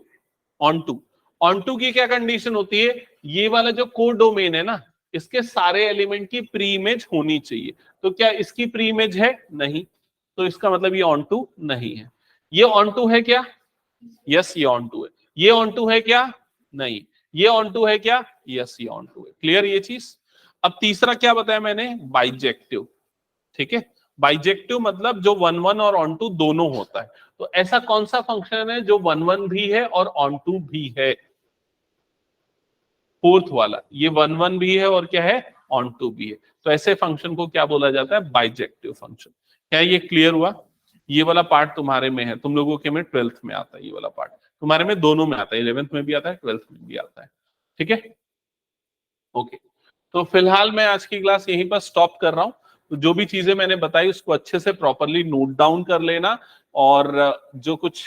ऑन टू। ऑन टू की क्या कंडीशन होती है? ये वाला जो कोड डोमेन है ना, इसके सारे एलिमेंट की प्री इमेज होनी चाहिए। तो क्या इसकी प्री इमेज है? नहीं, तो इसका मतलब ये ऑन टू नहीं है। ये ऑन टू है क्या? यस, ये ऑन टू है। ये ऑन टू है क्या? नहीं। ये ऑन टू है क्या? यस, ये ऑन टू है। क्लियर ये चीज? अब तीसरा क्या बताया मैंने? बाइजेक्टिव। ठीक है, बाइजेक्टिव मतलब जो 1 1 और ऑन टू दोनों होता है। तो ऐसा कौन सा फंक्शन है जो 1 1 भी है और ऑन टू भी है? फोर्थ वाला, ये 1 1 भी है और क्या है, ऑन टू भी है। तो ऐसे फंक्शन को क्या बोला जाता है, बाइजेक्टिव फंक्शन। क्या ये क्लियर हुआ? ये वाला पार्ट तुम्हारे में है, तुम लोगों के में 12th में आता है, ये वाला पार्ट तुम्हारे में दोनों में आता है, 11th में भी आता है, 12th में भी आता है। ठीक है, ओके। तो फिलहाल मैं आज की क्लास यहीं पर स्टॉप कर रहा हूं। तो जो भी चीजें मैंने बताई उसको अच्छे से प्रॉपरली नोट डाउन कर लेना, और जो कुछ